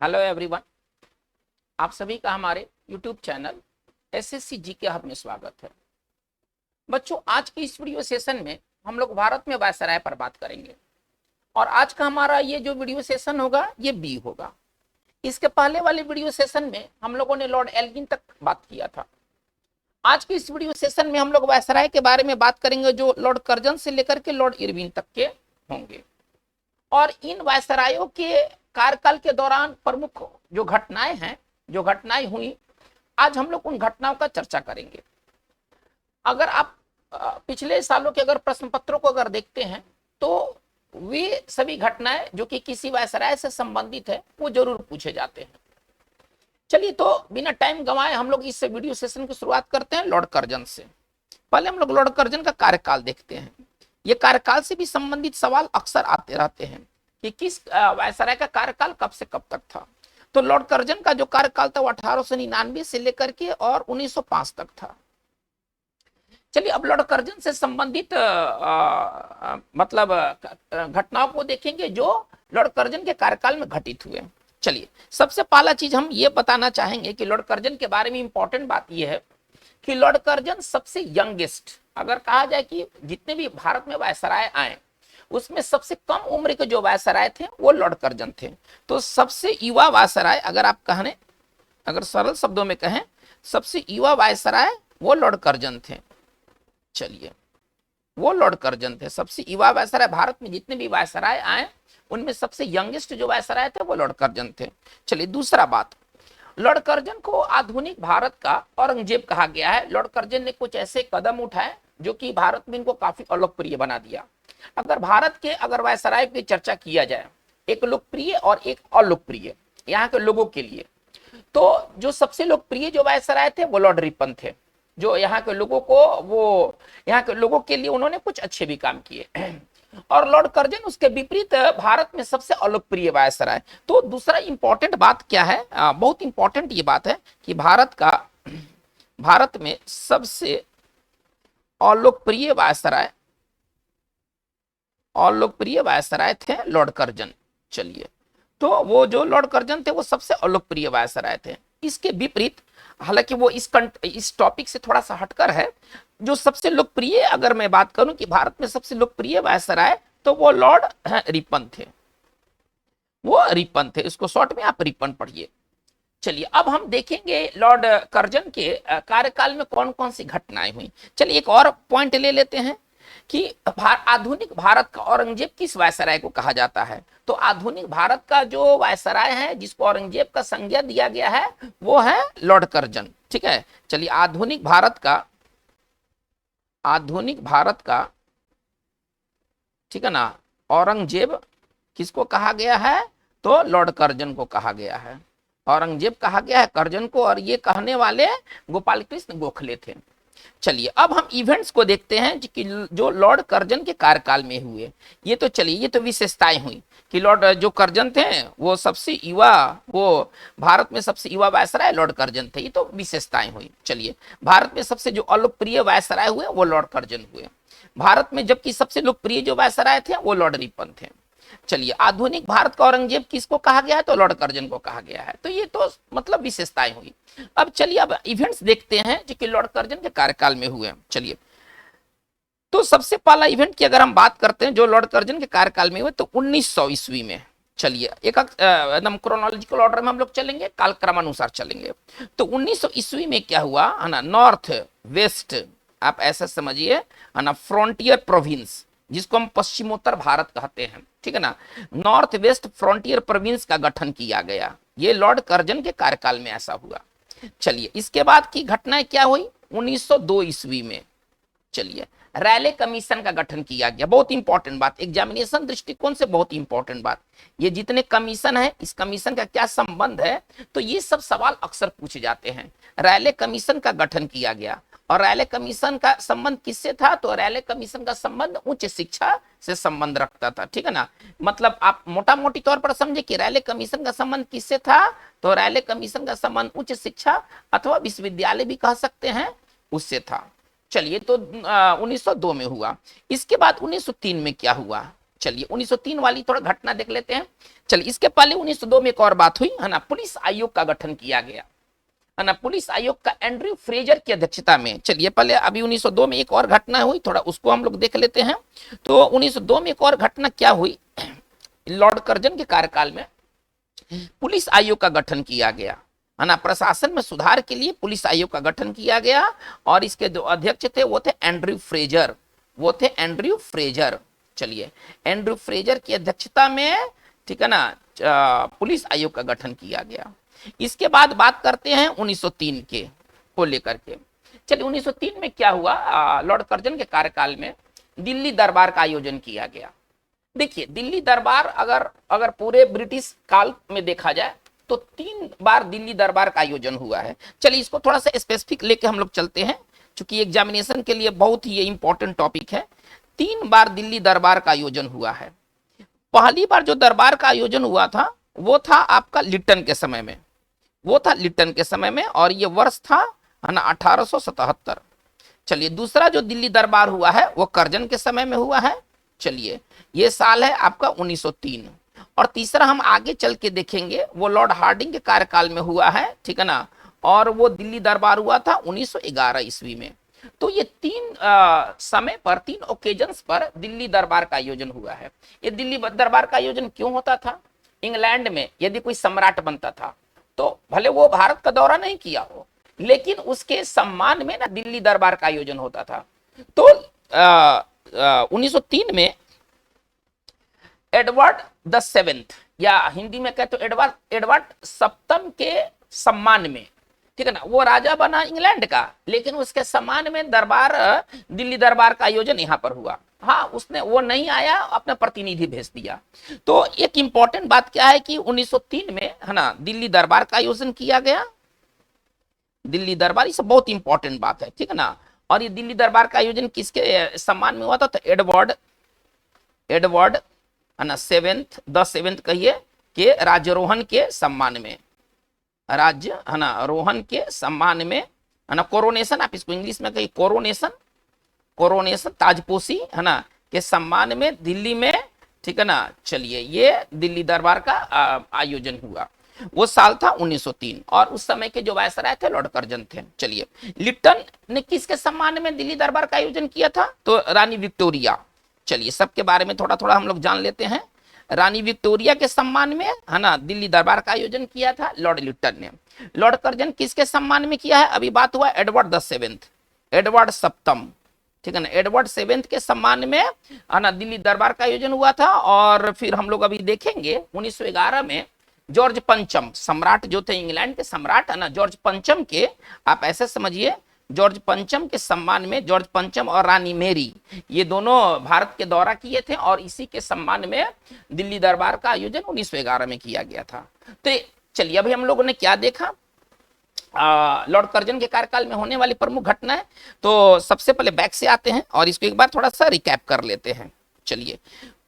Hello everyone, आप सभी का हमारे YouTube channel SSC GK hub में स्वागत है। बच्चों, आज की इस वीडियो सेशन में हम लोग भारत में वायसराय पर बात करेंगे और आज का हमारा ये जो वीडियो सेशन होगा ये बी होगा। इसके पहले वाले वीडियो सेशन में हम लोगों ने लॉर्ड एल्गिन तक बात किया था। आज की इस वीडियो सेशन में हम लोग वायसराय के बारे में बात करेंगे जो लॉर्ड कर्जन से लेकर के लॉर्ड इरविन तक के होंगे और इन वायसरायों के कार्यकाल के दौरान प्रमुख जो घटनाएं हुई, आज हम लोग उन घटनाओं का चर्चा करेंगे। अगर आप पिछले सालों के अगर प्रश्न पत्रों को अगर देखते हैं तो वे सभी घटनाएं जो कि किसी वायसराय से संबंधित है वो जरूर पूछे जाते हैं। चलिए, तो बिना टाइम गंवाए हम लोग इस वीडियो सेशन की शुरुआत करते हैं लॉर्ड कर्जन से। पहले हम लोग लॉर्ड कर्जन का कार्यकाल देखते हैं। ये कार्यकाल से भी संबंधित सवाल अक्सर आते रहते हैं कि किस वायसराय का कार्यकाल कब से कब तक था। तो लॉर्ड कर्जन का जो कार्यकाल था वो 1899 से लेकर के और 1905 तक था। चलिए, अब लॉर्ड कर्जन से संबंधित मतलब घटनाओं को देखेंगे जो लॉर्ड कर्जन के कार्यकाल में घटित हुए। चलिए, सबसे पहला चीज हम ये बताना चाहेंगे कि लॉर्ड कर्जन के बारे में इंपॉर्टेंट बात यह है कि लॉर्ड कर्जन सबसे यंगेस्ट, अगर कहा जाए कि जितने भी भारत में वायसराय आए उसमें सबसे कम उम्र के जो वायसराय थे वो लॉर्ड कर्जन थे। तो सबसे युवा वायसराय, अगर आप कहें, अगर सरल शब्दों में कहें, सबसे युवा वायसराय वो लॉर्ड कर्जन थे। चलिए, वो लॉर्ड कर्जन थे, सबसे युवा वायसराय। भारत में जितने भी वायसराय आए उनमें सबसे यंगेस्ट जो वायसराय थे वो लॉर्ड कर्जन थे। चलिए, दूसरा बात, लॉर्ड कर्जन को आधुनिक भारत का औरंगजेब कहा गया है। लॉर्ड कर्जन ने कुछ ऐसे कदम उठाए जो कि भारत में इनको काफी अलोकप्रिय बना दिया। अगर भारत के अगर वायसराय की चर्चा किया जाए, एक लोकप्रिय और एक अलोकप्रिय यहाँ के लोगों के लिए, तो जो सबसे लोकप्रिय जो वायसराय थे वो लॉर्ड रिपन थे, जो यहाँ के लोगों को, वो यहाँ के लोगों के लिए उन्होंने कुछ अच्छे भी काम किए। और लॉर्ड कर्जन उसके विपरीत भारत में सबसे अलोकप्रिय वायसराय। तो दूसरा इंपॉर्टेंट बात क्या है, बहुत इंपॉर्टेंट ये बात है कि भारत में सबसे अलोकप्रिय वायसराय थे लॉर्ड कर्जन। चलिए, तो वो जो लॉर्ड कर्जन थे वो सबसे अलोकप्रिय वायसराय थे। इसके विपरीत, हालांकि वो इस टॉपिक से थोड़ा सा हटकर है, जो सबसे लोकप्रिय, अगर मैं बात करूं कि भारत में सबसे लोकप्रिय वायसराय, तो वो लॉर्ड रिपन थे। वो रिपन थे, इसको शॉर्ट में आप रिपन पढ़िए। चलिए, अब हम देखेंगे लॉर्ड कर्जन के कार्यकाल में कौन कौन सी घटनाएं हुई। चलिए, एक और पॉइंट ले लेते हैं कि आधुनिक भारत का औरंगजेब किस वायसराय को कहा जाता है। तो आधुनिक भारत का जो वायसराय है जिसको औरंगजेब का संज्ञा दिया गया है वो है लॉर्ड कर्जन। ठीक है, चलिए, आधुनिक भारत का ठीक है ना, औरंगजेब किसको कहा गया है, तो लॉर्ड कर्जन को कहा गया है। औरंगजेब कहा गया है कर्जन को, और ये कहने वाले गोपाल कृष्ण गोखले थे। चलिए, अब हम इवेंट्स को देखते हैं कि जो लॉर्ड कर्जन के कार्यकाल में हुए। ये तो चलिए, ये तो विशेषताएं हुई कि लॉर्ड जो कर्जन थे वो सबसे युवा, वो भारत में सबसे युवा वायसराय लॉर्ड कर्जन थे। ये तो विशेषताएं हुई। चलिए, भारत में सबसे जो अलोकप्रिय वायसराय हुए वो लॉर्ड कर्जन हुए भारत में, जबकि सबसे लोकप्रिय जो वायसराय थे वो लॉर्ड रिपन थे। चलिए, आधुनिक भारत का औरंगजेब किसको कहा गया है, तो लॉर्ड कर्जन को कहा गया है। तो ये तो मतलब विशेषताएं हुई। अब चलिए, अब इवेंट्स देखते हैं जो कि लॉर्ड कर्जन के कार्यकाल में हुए। चलिए, तो सबसे पहला इवेंट की अगर हम बात करते हैं जो लॉर्ड कर्जन के कार्यकाल में हुए, तो 1900 ईस्वी में। चलिए, एक एकदम क्रोनोलॉजिकल ऑर्डर में हम लोग चलेंगे, कालक्रमानुसार चलेंगे। तो 1900 ईस्वी में क्या हुआ है ना, नॉर्थ वेस्ट, आप ऐसा समझिए है ना, फ्रंटियर प्रोविंस, जिसको हम पश्चिमोत्तर भारत कहते हैं, ठीक है ना, नॉर्थ वेस्ट फ्रंटियर प्रोविंस का गठन किया गया। ये लॉर्ड कर्जन के कार्यकाल में ऐसा हुआ। चलिए, इसके बाद की घटनाएं क्या हुई, 1902 ईस्वी में। चलिए, रैले कमीशन का गठन किया गया। बहुत इंपॉर्टेंट बात, एग्जामिनेशन दृष्टिकोण से बहुत इंपॉर्टेंट बात। ये जितने कमीशन है, इस कमीशन का क्या संबंध है, तो ये सब सवाल अक्सर पूछे जाते हैं। रैले कमीशन का गठन किया गया, और रैले कमीशन का संबंध किससे था, तो रैले कमीशन का संबंध उच्च शिक्षा से संबंध रखता था। ठीक है ना, मतलब आप मोटा मोटी तौर पर समझे कि रैले कमीशन का संबंध किससे था, तो रैले कमीशन का संबंध उच्च शिक्षा अथवा विश्वविद्यालय भी कह सकते हैं, उससे था। चलिए, तो 1902 में हुआ। इसके बाद 1903 में क्या हुआ, चलिए 1903 वाली थोड़ा घटना देख लेते हैं। चलिए इसके पहले 1902 में एक और बात हुई है ना, पुलिस आयोग का गठन किया गया है ना, पुलिस आयोग का एंड्रयू फ्रेजर की अध्यक्षता में। चलिए पहले अभी 1902 में एक और घटना हुई, थोड़ा उसको हम लोग देख लेते हैं। तो 1902 में एक और घटना क्या हुई, लॉर्ड कर्जन के कार्यकाल में पुलिस आयोग का गठन किया गया है ना, प्रशासन में सुधार के लिए पुलिस आयोग का गठन किया गया और इसके जो अध्यक्ष थे वो थे एंड्रयू फ्रेजर, वो थे एंड्रयू फ्रेजर। चलिए एंड्रयू फ्रेजर की अध्यक्षता में, ठीक है ना, पुलिस आयोग का गठन किया गया। इसके बाद बात करते हैं 1903 के को लेकर के। चलिए 1903 में क्या हुआ, लॉर्ड कर्जन के कार्यकाल में दिल्ली दरबार का आयोजन किया गया। देखिए दिल्ली दरबार अगर पूरे ब्रिटिश काल में देखा जाए तो 3 बार दिल्ली दरबार का आयोजन हुआ है। चलिए इसको थोड़ा सा स्पेसिफिक लेके हम लोग चलते हैं, क्योंकि एग्जामिनेशन के लिए बहुत ही ये इंपॉर्टेंट टॉपिक है। 3 बार दिल्ली दरबार का आयोजन हुआ है। पहली बार जो दरबार का आयोजन हुआ था वो था आपका लिट्टन के समय में, वो था लिट्टन के समय में, और ये वर्ष था है ना 1877। चलिए दूसरा जो दिल्ली दरबार हुआ है वो कर्जन के समय में हुआ है। चलिए ये साल है आपका 1903। और तीसरा हम आगे चल के देखेंगे वो लॉर्ड हार्डिंग के कार्यकाल में हुआ है, ठीक है ना, और वो दिल्ली दरबार हुआ था 1911 ईस्वी में। तो ये 3 समय पर 3 ओकेजन्स पर दिल्ली दरबार का आयोजन हुआ है। ये दिल्ली दरबार का आयोजन क्यों होता था, इंग्लैंड में यदि कोई सम्राट बनता था तो भले वो भारत का दौरा नहीं किया हो, लेकिन उसके सम्मान में ना दिल्ली दरबार का आयोजन होता था। तो 1903 में एडवर्ड द सेवेंथ, या हिंदी में कहे तो एडवर्ड सप्तम के सम्मान में, ठीक है ना, वो राजा बना इंग्लैंड का, लेकिन उसके सम्मान में दिल्ली दरबार का आयोजन यहाँ पर हुआ। हाँ उसने वो नहीं आया, अपना प्रतिनिधि भेज दिया। तो एक इंपॉर्टेंट बात क्या है कि 1903 में है ना दिल्ली दरबार का आयोजन किया गया। दिल्ली दरबार ये सब बहुत इंपॉर्टेंट बात है, ठीक है ना। और ये दिल्ली दरबार का आयोजन किसके सम्मान में हुआ था, तो एडवर्ड है ना द सेवेंथ कहिए के राज्यरोहन के सम्मान में, राज्य है ना रोहन के सम्मान में, है ना, कोरोनेशन, आप इसको इंग्लिश में कहिए कोरोनेशन ताजपोशी है ना के सम्मान में दिल्ली में, ठीक है ना। चलिए ये दिल्ली दरबार का आयोजन हुआ, वो साल था 1903 और उस समय के जो वायसराय थे लॉर्ड कर्जन थे। चलिए लिट्टन ने किसके सम्मान में दिल्ली दरबार का आयोजन किया था, तो रानी विक्टोरिया। चलिए सबके बारे में थोड़ा थोड़ा हम लोग जान लेते हैं। रानी विक्टोरिया के सम्मान में है ना दिल्ली दरबार का आयोजन किया था लॉर्ड लिट्टन ने। लॉर्ड कर्जन किसके सम्मान में किया है, अभी बात हुआ एडवर्ड द सेवेंथ, एडवर्ड सप्तम, ठीक है ना, एडवर्ड सेवेंथ के सम्मान में है ना दिल्ली दरबार का आयोजन हुआ था। और फिर हम लोग अभी देखेंगे 1911 में जॉर्ज पंचम, सम्राट जो थे इंग्लैंड के सम्राट है ना, जॉर्ज पंचम के, आप ऐसे समझिए जॉर्ज पंचम के सम्मान में, जॉर्ज पंचम और रानी मेरी ये दोनों भारत के दौरा किए थे और इसी के सम्मान में दिल्ली दरबार का आयोजन 1911 में किया गया था। तो चलिए अभी हम लोगों ने क्या देखा, लॉर्ड कर्जन के कार्यकाल में होने वाली प्रमुख घटना है। तो सबसे पहले बैक से आते हैं और इसको एक बार थोड़ा सा रिकैप कर लेते हैं। चलिए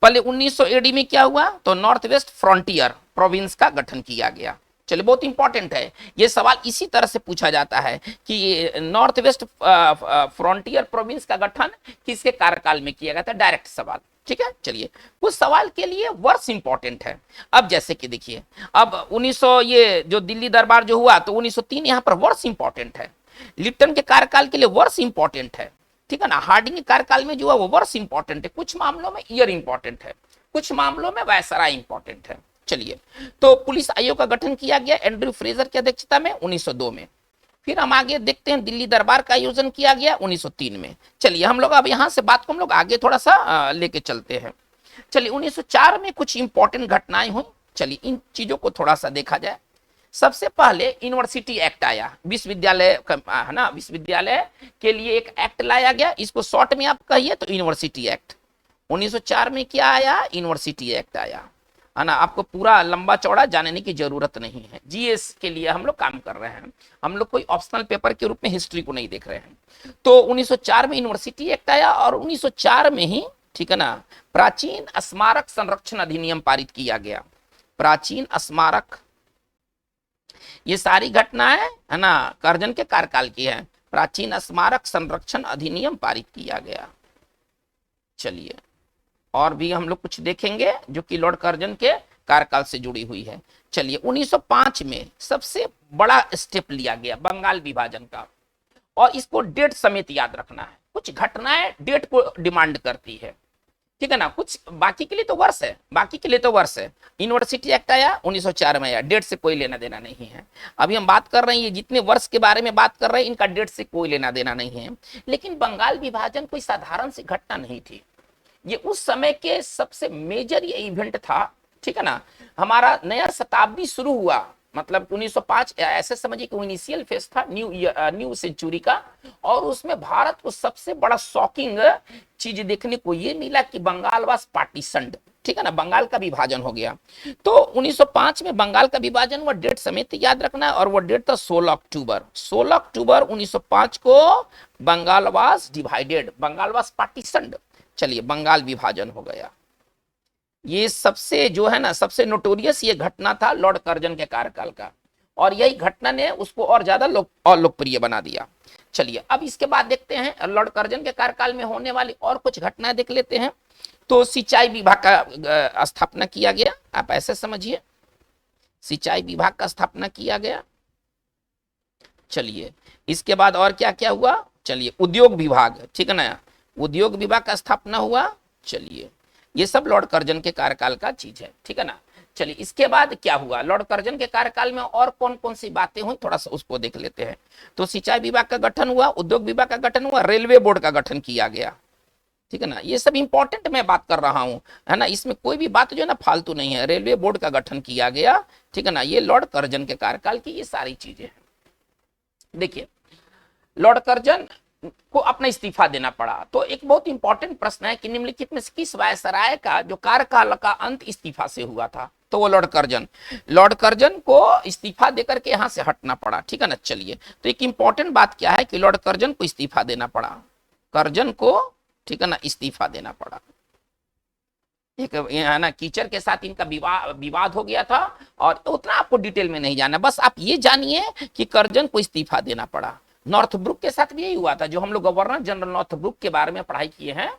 पहले 1900 एडी में क्या हुआ, तो नॉर्थ वेस्ट फ्रंटियर प्रोविंस का गठन किया गया। चलिए बहुत इंपॉर्टेंट है ये सवाल, इसी तरह से पूछा जाता है कि नॉर्थ वेस्ट फ्रंटियर प्रोविंस का गठन किसके कार्यकाल में किया गया था, डायरेक्ट सवाल, ठीक है। चलिए उस सवाल के लिए वर्ष इंपॉर्टेंट है। अब जैसे कि देखिए अब 1900 ये जो दिल्ली दरबार जो हुआ तो 1903 यहाँ पर वर्ष इंपॉर्टेंट है, लिप्टन के कार्यकाल के लिए वर्ष इंपॉर्टेंट है, ठीक है ना, हार्डिंग के कार्यकाल में जो है वो वर्ष इंपॉर्टेंट है, कुछ मामलों में ईयर इंपॉर्टेंट है, कुछ मामलों में वायसराय इंपॉर्टेंट है। चलिए तो पुलिस आयोग का गठन किया गया एंड्रयू फ्रेजर की अध्यक्षता में 1902 में। फिर हम आगे देखते हैं दिल्ली दरबार का आयोजन किया गया 1903 में। चलिए हम लोग अब यहाँ से बात को हम लोग आगे थोड़ा सा लेके चलते हैं। चलिए 1904 में कुछ इंपॉर्टेंट घटनाएं हुई। चलिए इन चीजों को थोड़ा सा देखा जाए। सबसे पहले यूनिवर्सिटी एक्ट आया, विश्वविद्यालय है ना, विश्वविद्यालय के लिए एक एक्ट लाया गया, इसको शॉर्ट में आप कहिए तो यूनिवर्सिटी एक्ट। 1904 में क्या आया, यूनिवर्सिटी एक्ट आया, है ना। आपको पूरा लंबा चौड़ा जानने की जरूरत नहीं है, जीएस के लिए हम लोग काम कर रहे हैं, हम लोग कोई ऑप्शनल पेपर के रूप में हिस्ट्री को नहीं देख रहे हैं। तो 1904 में यूनिवर्सिटी एक्ट आया और 1904 में ही, ठीक है ना, प्राचीन स्मारक संरक्षण अधिनियम पारित किया गया। प्राचीन स्मारक, ये सारी घटनाएं है ना कर्जन के कार्यकाल की है। प्राचीन स्मारक संरक्षण अधिनियम पारित किया गया। चलिए और भी हम लोग कुछ देखेंगे जो कि लॉर्ड कर्जन के कार्यकाल से जुड़ी हुई है। चलिए 1905 में सबसे बड़ा स्टेप लिया गया बंगाल विभाजन का, और इसको डेट समेत याद रखना है। कुछ घटनाएं डेट को डिमांड करती है, ठीक है ना, कुछ बाकी के लिए तो वर्ष है, बाकी के लिए तो वर्ष है। यूनिवर्सिटी एक्ट आया 1904 में आया, डेट से कोई लेना देना नहीं है। अभी हम बात कर रहे हैं, ये जितने वर्ष के बारे में बात कर रहे हैं इनका डेट से कोई लेना देना नहीं है। लेकिन बंगाल विभाजन कोई साधारण सी घटना नहीं थी, ये उस समय के सबसे मेजर ये इवेंट था, ठीक है ना। हमारा नया शताब्दी शुरू हुआ, मतलब 1905 ऐसे समझिए कि इनिशियल फेज था न्यू सेंचुरी का, और उसमें भारत को सबसे बड़ा शॉकिंग चीज देखने को ये मिला कि बंगाल वाज पार्टीशन्ड, ठीक है ना, बंगाल का विभाजन हो गया। तो 1905 में बंगाल का विभाजन हुआ, डेट समेत याद रखना है, और वो डेट था 16 अक्टूबर। 16 अक्टूबर 1905 को Bengal was divided, Bengal was partitioned. चलिए बंगाल विभाजन हो गया। ये सबसे जो है ना सबसे नोटोरियस ये घटना था लॉर्ड कर्जन के कार्यकाल का, और यही घटना ने उसको और ज्यादा लोकप्रिय बना दिया। चलिए अब इसके बाद देखते हैं लॉर्ड कर्जन के कार्यकाल में होने वाली और कुछ घटनाएं देख लेते हैं। तो सिंचाई विभाग का स्थापना किया गया, आप ऐसे समझिए, सिंचाई विभाग का स्थापना किया गया। चलिए इसके बाद और क्या क्या हुआ, चलिए उद्योग विभाग, ठीक है ना, उद्योग विभाग का स्थापना हुआ। चलिए ये सब लॉर्ड कर्जन के कार्यकाल का चीज है, ठीक है ना। चलिए इसके बाद क्या हुआ, लॉर्ड कर्जन के कार्यकाल में और कौन कौन सी बातें हुई थोड़ा सा उसको देख लेते हैं। तो सिंचाई विभाग का गठन हुआ, उद्योग विभाग का गठन हुआ, रेलवे बोर्ड का गठन किया गया, ठीक है ना। ये सब इंपॉर्टेंट मैं बात कर रहा हूं, है ना, इसमें कोई भी बात जो है ना फालतू नहीं है। रेलवे बोर्ड का गठन किया गया, ठीक है ना, ये लॉर्ड कर्जन के कार्यकाल की ये सारी चीजें हैं। देखिए लॉर्ड कर्जन को अपना इस्तीफा देना पड़ा, तो एक बहुत इंपॉर्टेंट प्रश्न है कि निम्नलिखित में से किस वायसराय का जो कार्यकाल का अंत इस्तीफा से हुआ था, तो वो लॉर्ड कर्जन को इस्तीफा देकर के यहां से हटना पड़ा, ठीक है ना। चलिए तो एक इंपॉर्टेंट बात क्या है कि लॉर्ड कर्जन को इस्तीफा देना पड़ा, कर्जन को, ठीक है ना, इस्तीफा देना पड़ा। एक है ना कीचड़ के साथ इनका विवाद हो गया था, और उतना आपको डिटेल में नहीं जाना, बस आप ये जानिए कि कर्जन को इस्तीफा देना पड़ा। नॉर्थब्रुक के साथ भी यही हुआ था, जो हम लोग गवर्नर जनरल नॉर्थब्रुक के बारे में पढ़ाई किए हैं,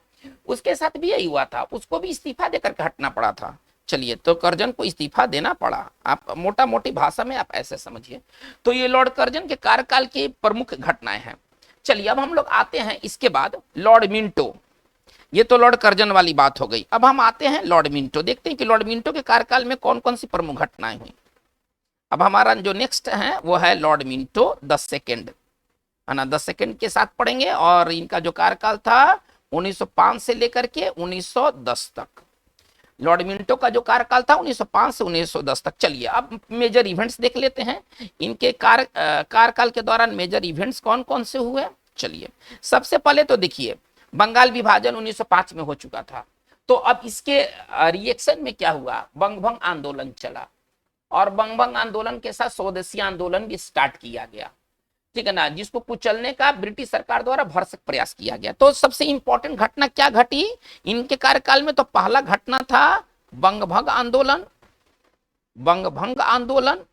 उसके साथ भी यही हुआ था, उसको भी इस्तीफा देकर के हटना पड़ा था। चलिए तो कर्जन को इस्तीफा देना पड़ा, आप मोटा मोटी भाषा में आप ऐसे समझिए। तो ये लॉर्ड कर्जन के कार्यकाल की प्रमुख घटनाएं हैं। चलिए अब हम लोग आते हैं इसके बाद लॉर्ड मिंटो, ये तो लॉर्ड कर्जन वाली बात हो गई। अब हम आते हैं लॉर्ड मिंटो, देखते हैं कि लॉर्ड मिंटो के कार्यकाल में कौन कौन सी प्रमुख घटनाएं हुई। अब हमारा जो नेक्स्ट है वो है लॉर्ड मिंटो द सेकेंड, है ना, 10 सेकंड के साथ पढ़ेंगे। और इनका जो कार्यकाल था 1905 से लेकर के 1910 तक, लॉर्ड मिंटो का जो कार्यकाल था 1905 से 1910 तक। चलिए अब मेजर इवेंट्स देख लेते हैं, इनके कार्यकाल के दौरान मेजर इवेंट्स कौन कौन से हुए। चलिए सबसे पहले तो देखिए बंगाल विभाजन 1905 में हो चुका था, तो अब इसके रिएक्शन में क्या हुआ, बंगभंग आंदोलन चला, और बंगभंग आंदोलन के साथ स्वदेशी आंदोलन भी स्टार्ट किया गया, ठीक है ना, जिसको कुचलने का ब्रिटिश सरकार द्वारा भरसक प्रयास किया गया। तो सबसे इंपॉर्टेंट घटना क्या घटी इनके कार्यकाल में, तो पहला घटना था बंगभंग आंदोलन, बंगभंग आंदोलन।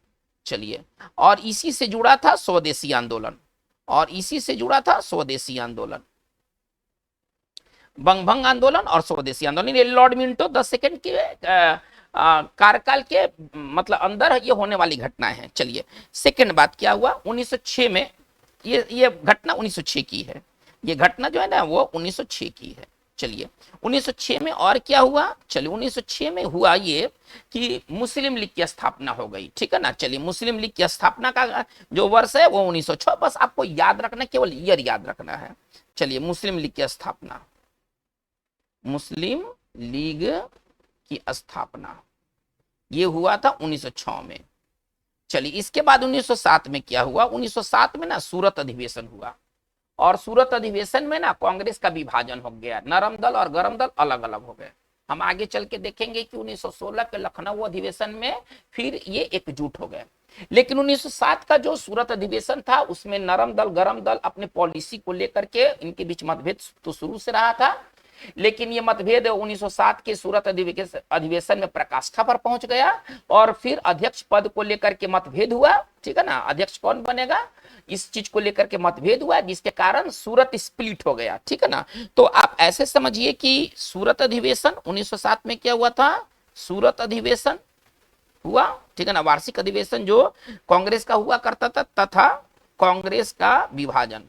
चलिए और इसी से जुड़ा था स्वदेशी आंदोलन, और इसी से जुड़ा था स्वदेशी आंदोलन, बंगभंग आंदोलन और स्वदेशी आंदोलन। ये लॉर्ड मिंटो 10 सेकंड के कार्यकाल के मतलब अंदर ये होने वाली घटनाएं हैं। चलिए सेकंड बात क्या हुआ, 1906 में ये घटना 1906 की है, ये घटना जो है ना वो 1906 की है। चलिए 1906 में और क्या हुआ, चलिए 1906 में हुआ ये कि मुस्लिम लीग की स्थापना हो गई, ठीक है ना। चलिए मुस्लिम लीग की स्थापना का जो वर्ष है वो 1906, बस आपको याद रखना, केवल ईयर याद रखना है। चलिए मुस्लिम लीग की स्थापना, मुस्लिम लीग की स्थापना ये हुआ था 1906 में। चलिए इसके बाद 1907 में क्या हुआ, 1907 में ना सूरत अधिवेशन हुआ, और सूरत अधिवेशन में ना कांग्रेस का विभाजन हो गया, नरम दल और गरम दल अलग अलग हो गए। हम आगे चल के देखेंगे कि 1916 के लखनऊ अधिवेशन में फिर ये एकजुट हो गए। लेकिन 1907 का जो सूरत अधिवेशन था उसमें नरम दल गरम दल अपने पॉलिसी को लेकर के इनके बीच मतभेद तो शुरू से रहा था, लेकिन ये मतभेद 1907 के सूरत अधिवेशन में प्रकाष्ठा पर पहुंच गया और फिर अध्यक्ष पद को लेकर के मतभेद हुआ, ठीक है ना, अध्यक्ष कौन बनेगा इस चीज को लेकर के मतभेद हुआ, जिसके कारण सूरत स्प्लिट हो गया, ठीक है ना। तो आप ऐसे समझिए कि सूरत अधिवेशन 1907 में क्या हुआ था, सूरत अधिवेशन हुआ, ठीक है ना, वार्षिक अधिवेशन जो कांग्रेस का हुआ करता था, तथा कांग्रेस का विभाजन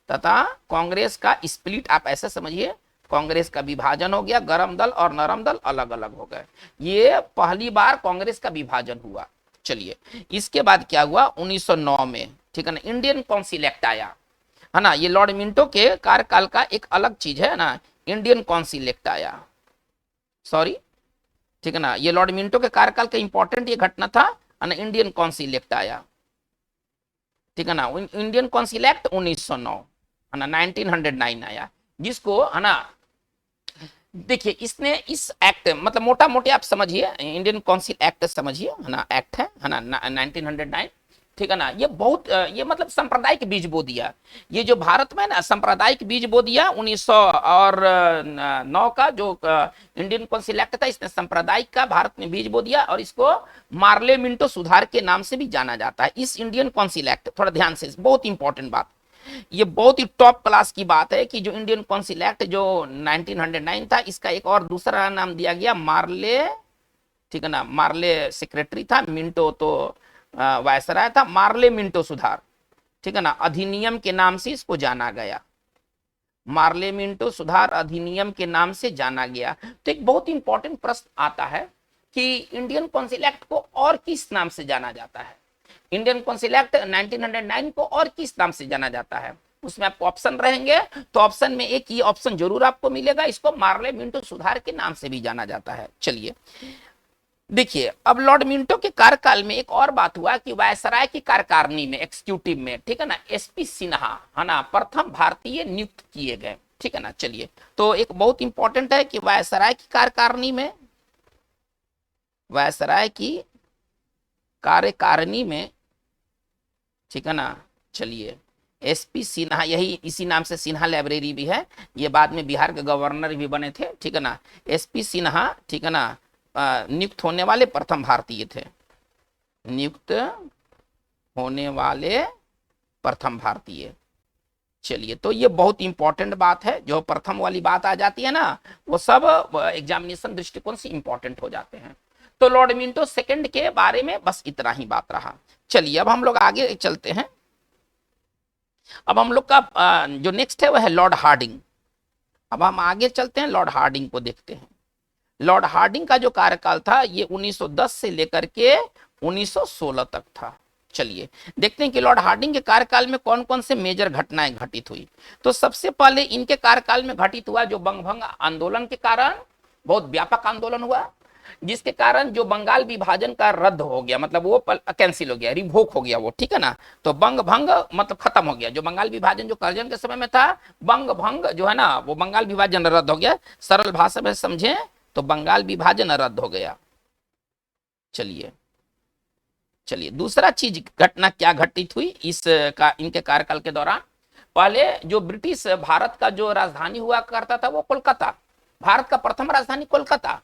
तथा कांग्रेस का स्प्लिट, आप ऐसे समझिए कांग्रेस का विभाजन हो गया, गरम दल और नरम दल अलग अलग हो गए। ये पहली बार कांग्रेस का विभाजन हुआ। चलिए इसके बाद क्या हुआ 1909 में, ठीक है ना, इंडियन काउंसिल एक्ट आया, है ना। ये लॉर्ड मिंटो के कार्यकाल का एक अलग चीज है ना, इंडियन काउंसिल एक्ट आया, सॉरी, ठीक है ना, ये लॉर्ड मिंटो के कार्यकाल का इंपॉर्टेंट ये घटना था, है ना, इंडियन काउंसिल एक्ट आया, ठीक है ना। इंडियन काउंसिल एक्ट 1909, है ना, 1909 आया, जिसको, है ना, देखिए इसने इस एक्ट मतलब मोटा मोटे आप समझिए इंडियन काउंसिल एक्ट समझिए, है ना, एक्ट है ना 1909, ठीक है ना। ये बहुत ये मतलब सांप्रदायिक बीज बो दिया, ये जो भारत में ना सांप्रदायिक बीज बो दिया 1909 का जो इंडियन काउंसिल एक्ट था, इसने सांप्रदायिक का भारत में बीज बो दिया और इसको मार्ले मिंटो सुधार के नाम से भी जाना जाता है। इस इंडियन काउंसिल एक्ट, थोड़ा ध्यान से, बहुत इंपॉर्टेंट बात, ये बहुत ही टॉप क्लास की बात है कि जो इंडियन काउंसिल एक्ट जो 1909 था, इसका एक और दूसरा नाम दिया गया मार्ले, ठीक है ना, मार्ले सेक्रेटरी था, मिंटो तो वायसराय था, मार्ले मिंटो सुधार, ठीक है ना, अधिनियम के नाम से इसको जाना गया, मार्ले मिंटो सुधार अधिनियम के नाम से जाना गया। तो एक बहुत इंपॉर्टेंट प्रश्न आता है कि इंडियन काउंसिल एक्ट को और किस नाम से जाना जाता है, इंडियन काउंसिल एक्ट 1909 को और किस नाम से जाना जाता है, उसमें आपको ऑप्शन रहेंगे, तो ऑप्शन में एक ही ऑप्शन जरूर आपको मिलेगा, इसको मार्ले मिंटो सुधार के नाम से भी जाना जाता है। चलिए देखिए अब लॉर्ड मिंटो के कार्यकाल में एक और बात हुआ कि वायसराय की कार्यकारिणी में, एक्सिक्यूटिव में, ठीक है ना, एसपी सिन्हा, है ना, प्रथम भारतीय नियुक्त किए गए, ठीक है ना। चलिए तो एक बहुत इंपॉर्टेंट है कि वायसराय की कार्यकारिणी में, वायसराय की कार्यकारिणी में, ठीक है ना, चलिए एसपी सिन्हा, यही इसी नाम से सिन्हा लाइब्रेरी भी है, ये बाद में बिहार के गवर्नर भी बने थे, ठीक है ना, एसपी सिन्हा, ठीक है ना, नियुक्त होने वाले प्रथम भारतीय थे, नियुक्त होने वाले प्रथम भारतीय। चलिए तो ये बहुत इंपॉर्टेंट बात है, जो प्रथम वाली बात आ जाती है ना, वो सब एग्जामिनेशन दृष्टिकोण से इंपॉर्टेंट हो जाते हैं। तो लॉर्ड मिंटो सेकंड के बारे में बस इतना ही बात रहा। चलिए अब हम लोग आगे चलते हैं, अब हम लोग का जो नेक्स्ट है वह है लॉर्ड हार्डिंग। अब हम आगे चलते हैं, लॉर्ड हार्डिंग को देखते हैं। लॉर्ड हार्डिंग का जो कार्यकाल था ये 1910 से लेकर के 1916 तक था। चलिए देखते हैं कि लॉर्ड हार्डिंग के कार्यकाल में कौन कौन से मेजर घटनाएं घटित हुई। तो सबसे पहले इनके कार्यकाल में घटित हुआ जो बंगभंग आंदोलन के कारण, बहुत व्यापक आंदोलन हुआ, जिसके कारण जो बंगाल विभाजन का रद्द हो गया, मतलब वो कैंसिल हो गया, रिवोक हो गया वो, ठीक है ना। तो बंग भंग मतलब खत्म हो गया, जो बंगाल विभाजन जो कर्जन के समय में था, बंग भंग जो है ना, वो बंगाल विभाजन रद्द हो गया। सरल भाषा में समझें तो बंगाल विभाजन रद्द हो गया। चलिए चलिए दूसरा चीज घटना क्या घटित हुई इनके कार्यकाल के दौरान। पहले जो ब्रिटिश भारत का जो राजधानी हुआ करता था वो कोलकाता, भारत का प्रथम राजधानी कोलकाता,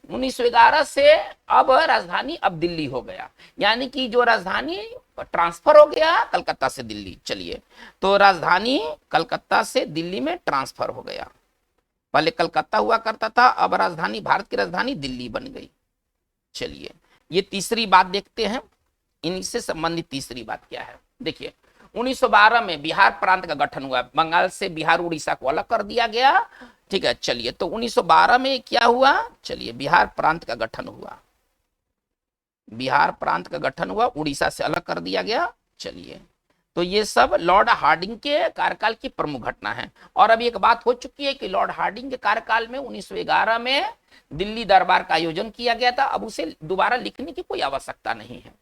1911 से अब राजधानी अब दिल्ली हो गया, यानी कि जो राजधानी ट्रांसफर हो गया कलकत्ता से दिल्ली। चलिए तो राजधानी कलकत्ता से दिल्ली में ट्रांसफर हो गया, पहले कलकत्ता हुआ करता था, अब राजधानी, भारत की राजधानी दिल्ली बन गई। चलिए ये तीसरी बात देखते हैं, इनसे संबंधित तीसरी बात क्या है। देखिए 1912 में बिहार प्रांत का गठन हुआ, बंगाल से बिहार उड़ीसा को अलग कर दिया गया, ठीक है। चलिए तो 1912 में क्या हुआ, चलिए बिहार प्रांत का गठन हुआ, बिहार प्रांत का गठन हुआ, उड़ीसा से अलग कर दिया गया। चलिए तो ये सब लॉर्ड हार्डिंग के कार्यकाल की प्रमुख घटना है। और अभी एक बात हो चुकी है कि लॉर्ड हार्डिंग के कार्यकाल में 1911 में दिल्ली दरबार का आयोजन किया गया था, अब उसे दोबारा लिखने की कोई आवश्यकता नहीं है।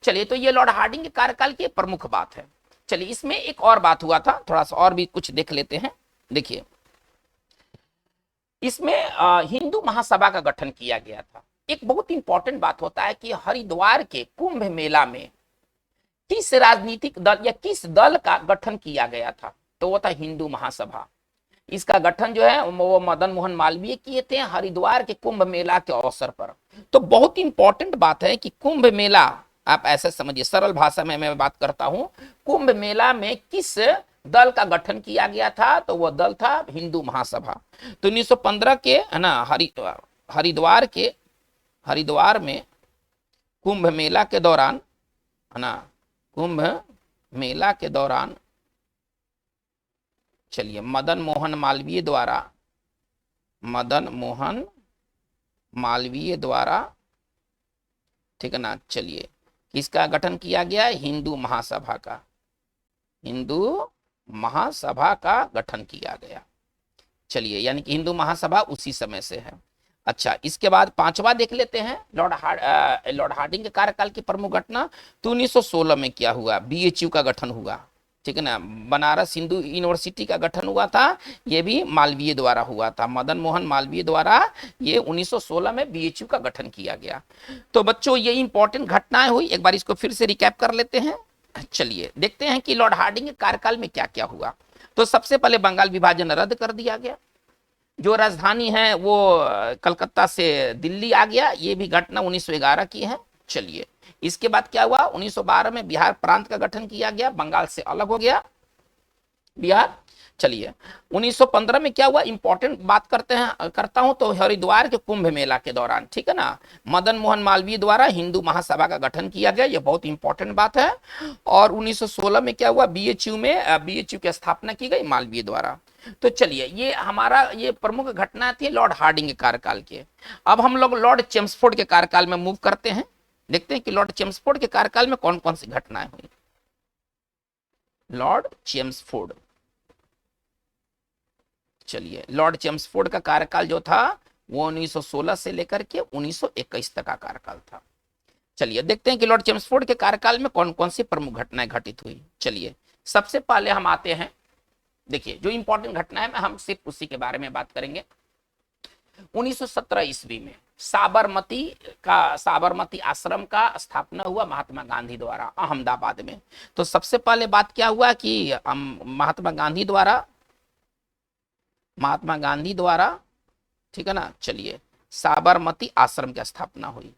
चलिए तो ये लॉर्ड हार्डिंग के कार्यकाल की प्रमुख बात है। चलिए इसमें एक और बात हुआ था, थोड़ा सा और भी कुछ देख लेते हैं। देखिए इसमें हिंदू महासभा का गठन किया गया था। एक बहुत इंपॉर्टेंट बात होता है कि हरिद्वार के कुंभ मेला में किस राजनीतिक दल या किस दल का गठन किया गया था, तो वो था हिंदू महासभा। इसका गठन जो है वो मदन मोहन मालवीय किए थे हरिद्वार के कुंभ मेला के अवसर पर। तो बहुत इंपॉर्टेंट बात है कि कुंभ मेला, आप ऐसे समझिए, सरल भाषा में मैं बात करता हूं, कुंभ मेला में किस दल का गठन किया गया था, तो वो दल था हिंदू महासभा। तो 1915 के है ना हरिद्वार में कुंभ मेला के दौरान, है ना, कुंभ मेला के दौरान चलिए मदन मोहन मालवीय द्वारा ठीक है ना, चलिए किसका गठन किया गया, हिंदू महासभा का गठन किया गया। चलिए यानी कि हिंदू महासभा उसी समय से है। अच्छा, इसके बाद पांचवा देख लेते हैं, लॉर्ड हार्डिंग के कार्यकाल की प्रमुख घटना। तो 1916 में क्या हुआ, बीएचयू का गठन हुआ, ठीक है ना, बनारस हिंदू यूनिवर्सिटी का गठन हुआ था, ये भी मालवीय द्वारा हुआ था, मदन मोहन मालवीय द्वारा ये 1916 में बीएचयू का गठन किया गया। तो बच्चों ये इंपॉर्टेंट घटनाएं हुई, एक बार इसको फिर से रिकैप कर लेते हैं। चलिए देखते हैं कि लॉर्ड हार्डिंग के कार्यकाल में क्या क्या हुआ। तो सबसे पहले बंगाल विभाजन रद्द कर दिया गया, जो राजधानी है वो कलकत्ता से दिल्ली आ गया, ये भी घटना 1911 की है। चलिए इसके बाद क्या हुआ, 1912 में बिहार प्रांत का गठन किया गया, बंगाल से अलग हो गया बिहार। चलिए 1915 में क्या हुआ, इंपॉर्टेंट बात करता हूं, तो हरिद्वार के कुंभ मेला के दौरान, ठीक है ना, मदन मोहन मालवीय द्वारा हिंदू महासभा का गठन किया गया, ये बहुत इंपॉर्टेंट बात है। और 1916 में क्या हुआ, बीएचयू की स्थापना की गई मालवीय द्वारा। तो चलिए ये हमारा ये प्रमुख घटना थी लॉर्ड हार्डिंग के कार्यकाल के। अब हम लोग लॉर्ड चेम्सफोर्ड के कार्यकाल में मूव करते हैं, देखते हैं कि लॉर्ड चेम्सफोर्ड के कार्यकाल में कौन कौन सी घटनाएं हुई। लॉर्ड चेम्सफोर्ड, चलिए लॉर्ड चेम्सफोर्ड का कार्यकाल जो था वो 1916 से लेकर के 1921 तक का कार्यकाल था। चलिए देखते हैं कि लॉर्ड चेम्सफोर्ड के कार्यकाल में कौन कौन सी प्रमुख घटनाएं घटित हुई। चलिए सबसे पहले हम आते हैं, देखिए जो इंपॉर्टेंट घटना है हम सिर्फ उसी के बारे में बात करेंगे। 1917 ईस्वी में साबरमती आश्रम का स्थापना हुआ महात्मा गांधी द्वारा अहमदाबाद में। तो सबसे पहले बात क्या हुआ कि महात्मा गांधी द्वारा ठीक है ना, चलिए साबरमती आश्रम की स्थापना हुई।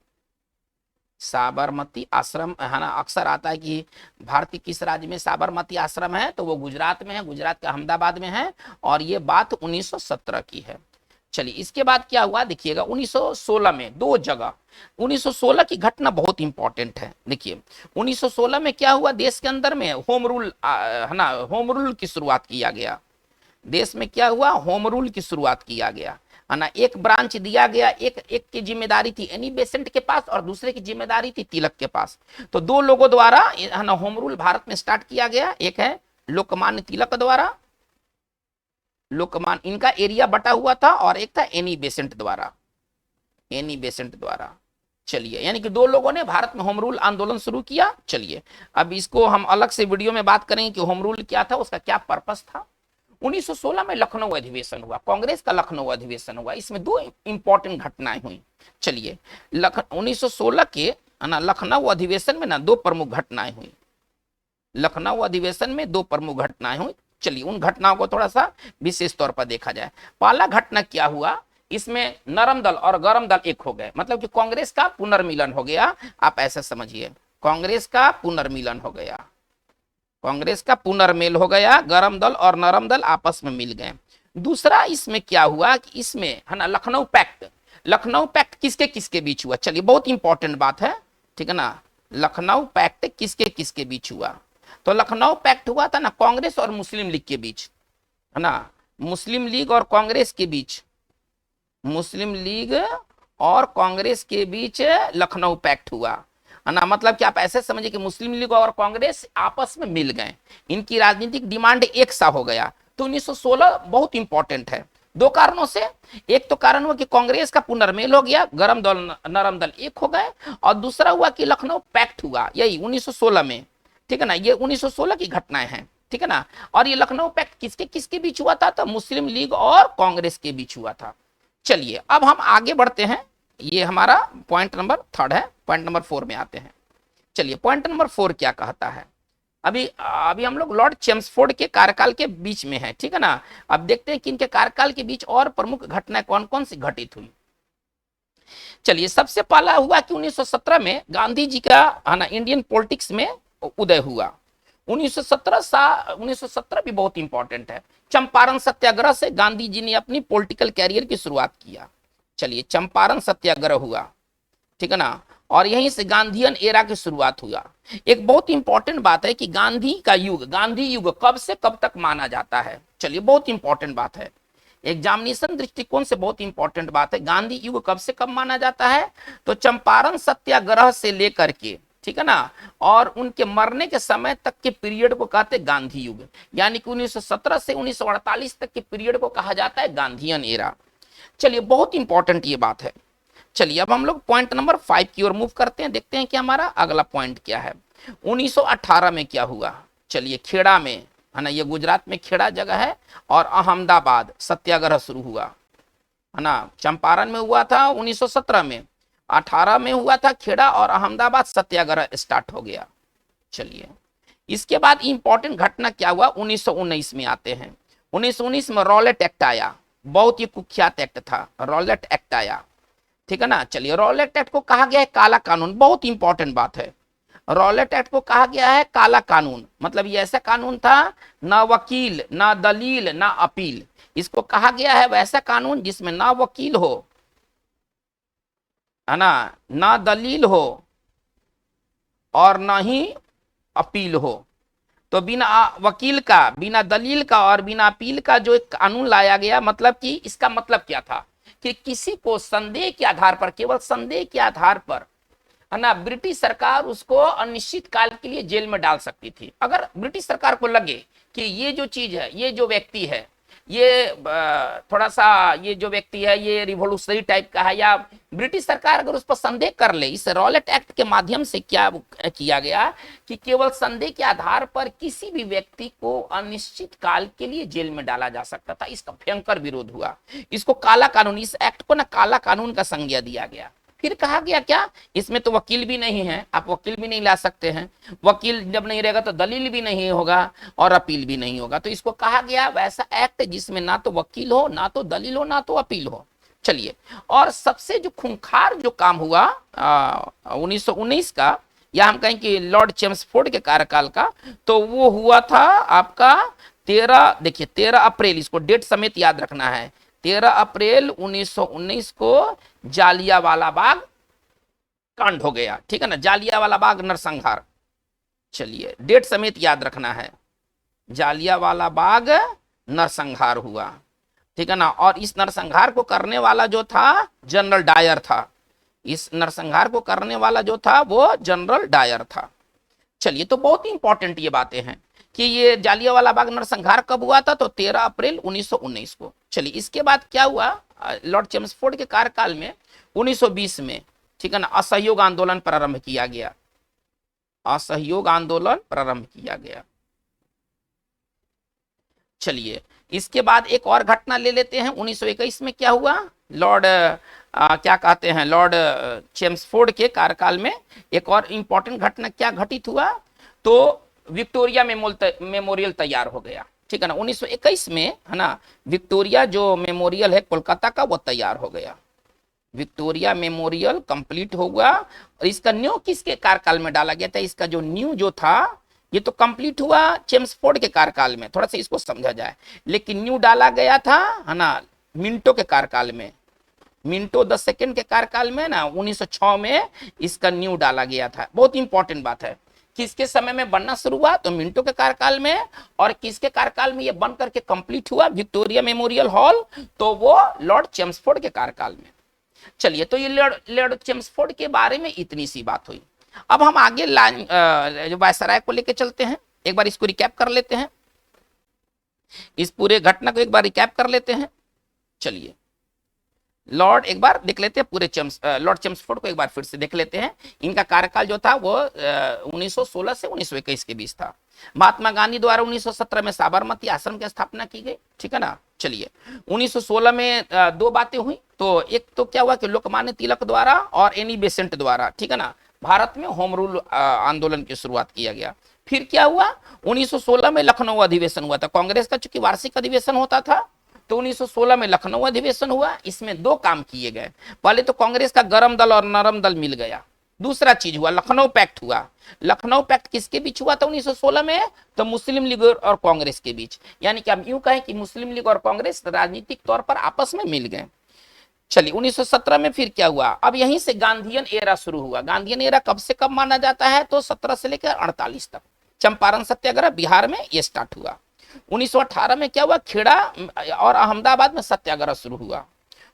साबरमती आश्रम है ना, अक्सर आता है कि भारत के किस राज्य में साबरमती आश्रम है, तो वो गुजरात में है, गुजरात के अहमदाबाद में है, और ये बात 1917 की है। चलिए इसके बाद क्या हुआ देखिएगा, 1916 में दो जगह, 1916 की घटना बहुत इंपॉर्टेंट है। देखिए 1916 में क्या हुआ, देश के अंदर में होम रूल है ना, होम रूल की शुरुआत किया गया, देश में क्या हुआ, होम रूल की शुरुआत किया गया, है ना। एक ब्रांच दिया गया, एक की जिम्मेदारी थी एनी बेसेंट के पास और दूसरे की जिम्मेदारी थी तिलक के पास। तो दो लोगों द्वारा है ना होम रूल भारत में स्टार्ट किया गया, एक है लोकमान्य तिलक द्वारा, लोकमान्य इनका एरिया बटा हुआ था, और एक था एनी बेसेंट द्वारा। चलिए यानी कि दो लोगों ने भारत में होम रूल आंदोलन शुरू किया। चलिए अब इसको हम अलग से वीडियो में बात करेंगे कि होम रूल क्या था, उसका क्या पर्पस था। 1916 में लखनऊ अधिवेशन हुआ, कांग्रेस का लखनऊ अधिवेशन हुआ, इसमें दो इंपॉर्टेंट घटनाएं हुई। चलिए 1916 के ना लखनऊ अधिवेशन में ना दो प्रमुख घटनाएं हुई, लखनऊ अधिवेशन में दो प्रमुख घटनाएं हुई। चलिए उन घटनाओं को थोड़ा सा विशेष तौर पर देखा जाए। पहला घटना क्या हुआ, इसमें नरम दल और गरम दल एक हो गए, मतलब कि कांग्रेस का पुनर्मिलन हो गया, आप ऐसा समझिए, कांग्रेस का पुनर्मिलन हो गया, कांग्रेस का पुनर्मेल हो गया, गरम दल और नरम दल आपस में मिल गए। दूसरा इसमें क्या हुआ कि इसमें है ना लखनऊ पैक्ट किसके किसके बीच हुआ, चलिए बहुत इंपॉर्टेंट बात है, ठीक है ना, लखनऊ पैक्ट किसके किसके बीच हुआ। तो लखनऊ पैक्ट हुआ था ना कांग्रेस और मुस्लिम लीग के बीच, है ना, मुस्लिम लीग और कांग्रेस के बीच, मुस्लिम लीग और कांग्रेस के बीच लखनऊ पैक्ट हुआ, है ना। मतलब कि आप ऐसे समझिए कि मुस्लिम लीग और कांग्रेस आपस में मिल गए, इनकी राजनीतिक डिमांड एक सा हो गया। तो 1916 बहुत इंपॉर्टेंट है दो कारणों से, एक तो कारण हुआ कि कांग्रेस का पुनर्मेल हो गया, गरम दल नरम दल एक हो गए, और दूसरा हुआ कि लखनऊ पैक्ट हुआ, यही 1916 में, ठीक है ना, ये 1916 की घटनाएं हैं, ठीक है ना। और ये लखनऊ पैक्ट किसके किसके बीच हुआ था, तो मुस्लिम लीग और कांग्रेस के बीच हुआ था। चलिए अब हम आगे बढ़ते हैं, ये हमारा पॉइंट नंबर 3 है, पॉइंट नंबर 4 में आते हैं। चलिए पॉइंट नंबर 4 क्या कहता है, अभी अभी हम लोग लॉर्ड चेम्सफोर्ड के कार्यकाल के बीच में है, ठीक है ना। अब देखते हैं कि इनके कार्यकाल के बीच और प्रमुख घटनाएं कौन कौन सी घटित हुई। चलिए, सबसे पहला हुआ कि 1917 में गांधी जी का है ना इंडियन पॉलिटिक्स में उदय हुआ। 1917 भी बहुत इंपॉर्टेंट है। चंपारण सत्याग्रह से गांधी जी ने अपनी पॉलिटिकल कैरियर की शुरुआत किया। चलिए, चंपारण सत्याग्रह हुआ, ठीक है ना, और यहीं से गांधीयन एरा की शुरुआत हुआ। एक बहुत इंपॉर्टेंट बात है कि गांधी युग कब से कब तक माना जाता है। चलिए, बहुत इंपॉर्टेंट बात है, एग्जामिनेशन दृष्टिकोण से बहुत इंपॉर्टेंट बात है। गांधी युग कब से कब माना जाता है, तो चंपारण सत्याग्रह से लेकर के, ठीक है ना, और उनके मरने के समय तक के पीरियड को कहते हैं गांधी युग। यानी कि 1917 से 1948 तक के पीरियड को कहा जाता है गांधीयन एरा। चलिए, बहुत इंपॉर्टेंट ये बात है। चलिए, अब हम लोग पॉइंट नंबर 5 की ओर मूव करते हैं, देखते हैं कि हमारा अगला पॉइंट क्या है। 1918 में क्या हुआ। चलिए, खेड़ा में, है ना, ये गुजरात में खेड़ा जगह है, और अहमदाबाद सत्याग्रह शुरू हुआ, है ना। चंपारण में हुआ था 1917 में, 18 में हुआ था खेड़ा, और अहमदाबाद सत्याग्रह स्टार्ट हो गया। चलिए, इसके बाद इंपॉर्टेंट घटना क्या हुआ, 1919 में आते हैं। 1919 में रॉलेट एक्ट आया, बहुत ही कुख्यात एक्ट था, रॉलेट एक्ट आया, ठीक है ना। चलिए, रॉलेट एक्ट को कहा गया है काला कानून, बहुत इंपॉर्टेंट बात है। रॉलेट एक्ट को कहा गया है काला कानून, मतलब ये ऐसा कानून था, ना वकील, ना दलील, ना अपील। इसको कहा गया है वैसा कानून जिसमें ना वकील हो, है ना, ना दलील हो, और ना ही अपील हो। तो बिना वकील का, बिना दलील का और बिना अपील का जो एक कानून लाया गया, मतलब कि इसका मतलब क्या था कि किसी को संदेह के आधार पर, केवल संदेह के आधार पर, है ना, ब्रिटिश सरकार उसको अनिश्चित काल के लिए जेल में डाल सकती थी। अगर ब्रिटिश सरकार को लगे कि ये जो चीज है, ये जो व्यक्ति है, ये थोड़ा सा, ये जो व्यक्ति है ये रिवोल्यूशनरी टाइप का है, या ब्रिटिश सरकार अगर उस पर संदेह कर ले, इस रॉलेट एक्ट के माध्यम से क्या किया गया कि केवल संदेह के आधार पर किसी भी व्यक्ति को अनिश्चित काल के लिए जेल में डाला जा सकता था। इसका भयंकर विरोध हुआ, इसको काला कानून, इस एक्ट को ना काला कानून का संज्ञा दिया गया। फिर कहा गया क्या, इसमें तो वकील भी नहीं है, आप वकील भी नहीं ला सकते हैं, वकील जब नहीं रहेगा तो दलील भी नहीं होगा और अपील भी नहीं होगा। तो इसको कहा गया वैसा एक्ट जिसमें ना तो वकील हो, ना तो दलील हो, ना तो अपील हो। चलिए, और सबसे जो खूंखार जो काम हुआ 1919 का, या हम कहें कि लॉर्ड चेम्सफोर्ड के कार्यकाल का, तो वो हुआ था आपका 13, देखिए 13 अप्रैल, इसको डेट समेत याद रखना है, 13 अप्रैल 1919 को जालियांवाला बाग कांड हो गया, ठीक है ना, जालियांवाला बाग नरसंहार। चलिए, डेट समेत याद रखना है, जालियांवाला बाग नरसंहार हुआ, ठीक है ना। और इस नरसंहार को करने वाला जो था जनरल डायर था, इस नरसंहार को करने वाला जो था वो जनरल डायर था। चलिए, तो बहुत इंपॉर्टेंट ये बातें हैं कि ये जालियांवाला बाग नरसंहार कब हुआ था, तो 13 अप्रैल 1919 को। चलिए, इसके बाद क्या हुआ, लॉर्ड चेम्सफोर्ड के कार्यकाल में 1920 में, ठीक है ना, असहयोग आंदोलन प्रारंभ किया गया, असहयोग आंदोलन प्रारंभ किया गया। चलिए, इसके बाद एक और घटना ले लेते हैं। 1921 में क्या हुआ, लॉर्ड क्या कहते हैं, लॉर्ड चेम्सफोर्ड के कार्यकाल में एक और इंपॉर्टेंट घटना क्या घटित हुआ, तो विक्टोरिया मेमोरियल तैयार हो गया, ठीक है ना। 1921 में, है ना, विक्टोरिया जो मेमोरियल है कोलकाता का, वो तैयार हो गया, विक्टोरिया मेमोरियल कंप्लीट हो गया। और इसका न्यू किसके कार्यकाल में डाला गया था, इसका जो न्यू जो था ये तो कंप्लीट हुआ चेम्सफोर्ड के कार्यकाल में, थोड़ा सा इसको समझा जाए, लेकिन न्यू डाला गया था, है ना, मिंटो के कार्यकाल में, मिंटो द सेकंड के कार्यकाल में ना 1906 में इसका न्यू डाला गया था। बहुत इंपॉर्टेंट बात है, किसके समय में बनना शुरू हुआ, तो मिंटो के कार्यकाल में, और किसके कार्यकाल में ये बन करके कंप्लीट हुआ, विक्टोरिया मेमोरियल हॉल, तो वो लॉर्ड चेम्सफोर्ड के कार्यकाल में। चलिए, तो ये लॉर्ड चेम्सफोर्ड के बारे में इतनी सी बात हुई। अब हम आगे जो वायसराय को लेके चलते हैं, एक बार इसको रिकैप कर लेते हैं, इस पूरे घटना को एक बार रिकैप कर लेते हैं। चलिए, लॉर्ड एक बार देख लेते हैं पूरे लॉर्ड चेम्सफोर्ड को एक बार फिर से देख लेते हैं। इनका कार्यकाल जो था वो 1916 से 1921 के बीच था। महात्मा गांधी द्वारा 1917 में साबरमती आश्रम की स्थापना की गई, ठीक है ना। चलिए, 1916 में दो बातें हुई, तो एक तो क्या हुआ कि लोकमान्य तिलक द्वारा और एनी बेसेंट द्वारा, ठीक है ना, भारत में होम रूल आंदोलन की शुरुआत किया गया। फिर क्या हुआ, 1916 में लखनऊ अधिवेशन हुआ था। कांग्रेस का चूंकि वार्षिक अधिवेशन होता था, तो 1916 में लखनऊ अधिवेशन हुआ। इसमें दो काम किए गए, पहले तो कांग्रेस का गरम दल और नरम दल मिल गया। दूसरा चीज हुआ, लखनऊ पैक्ट हुआ। लखनऊ पैक्ट किसके बीच हुआ था 1916 में, तो मुस्लिम लीग और कांग्रेस के बीच। यानी कि हम यूं कहें कि मुस्लिम लीग और कांग्रेस राजनीतिक तौर पर आपस में मिल गए। चलिए 1917 में फिर क्या हुआ, अब यहीं से गांधीयन एरा शुरू हुआ। गांधीयन एरा कब से कब माना जाता है, तो 17 से लेकर 48 तक। चंपारण सत्याग्रह बिहार में ये स्टार्ट हुआ। 1918 में क्या हुआ, खेड़ा और अहमदाबाद में सत्याग्रह शुरू हुआ।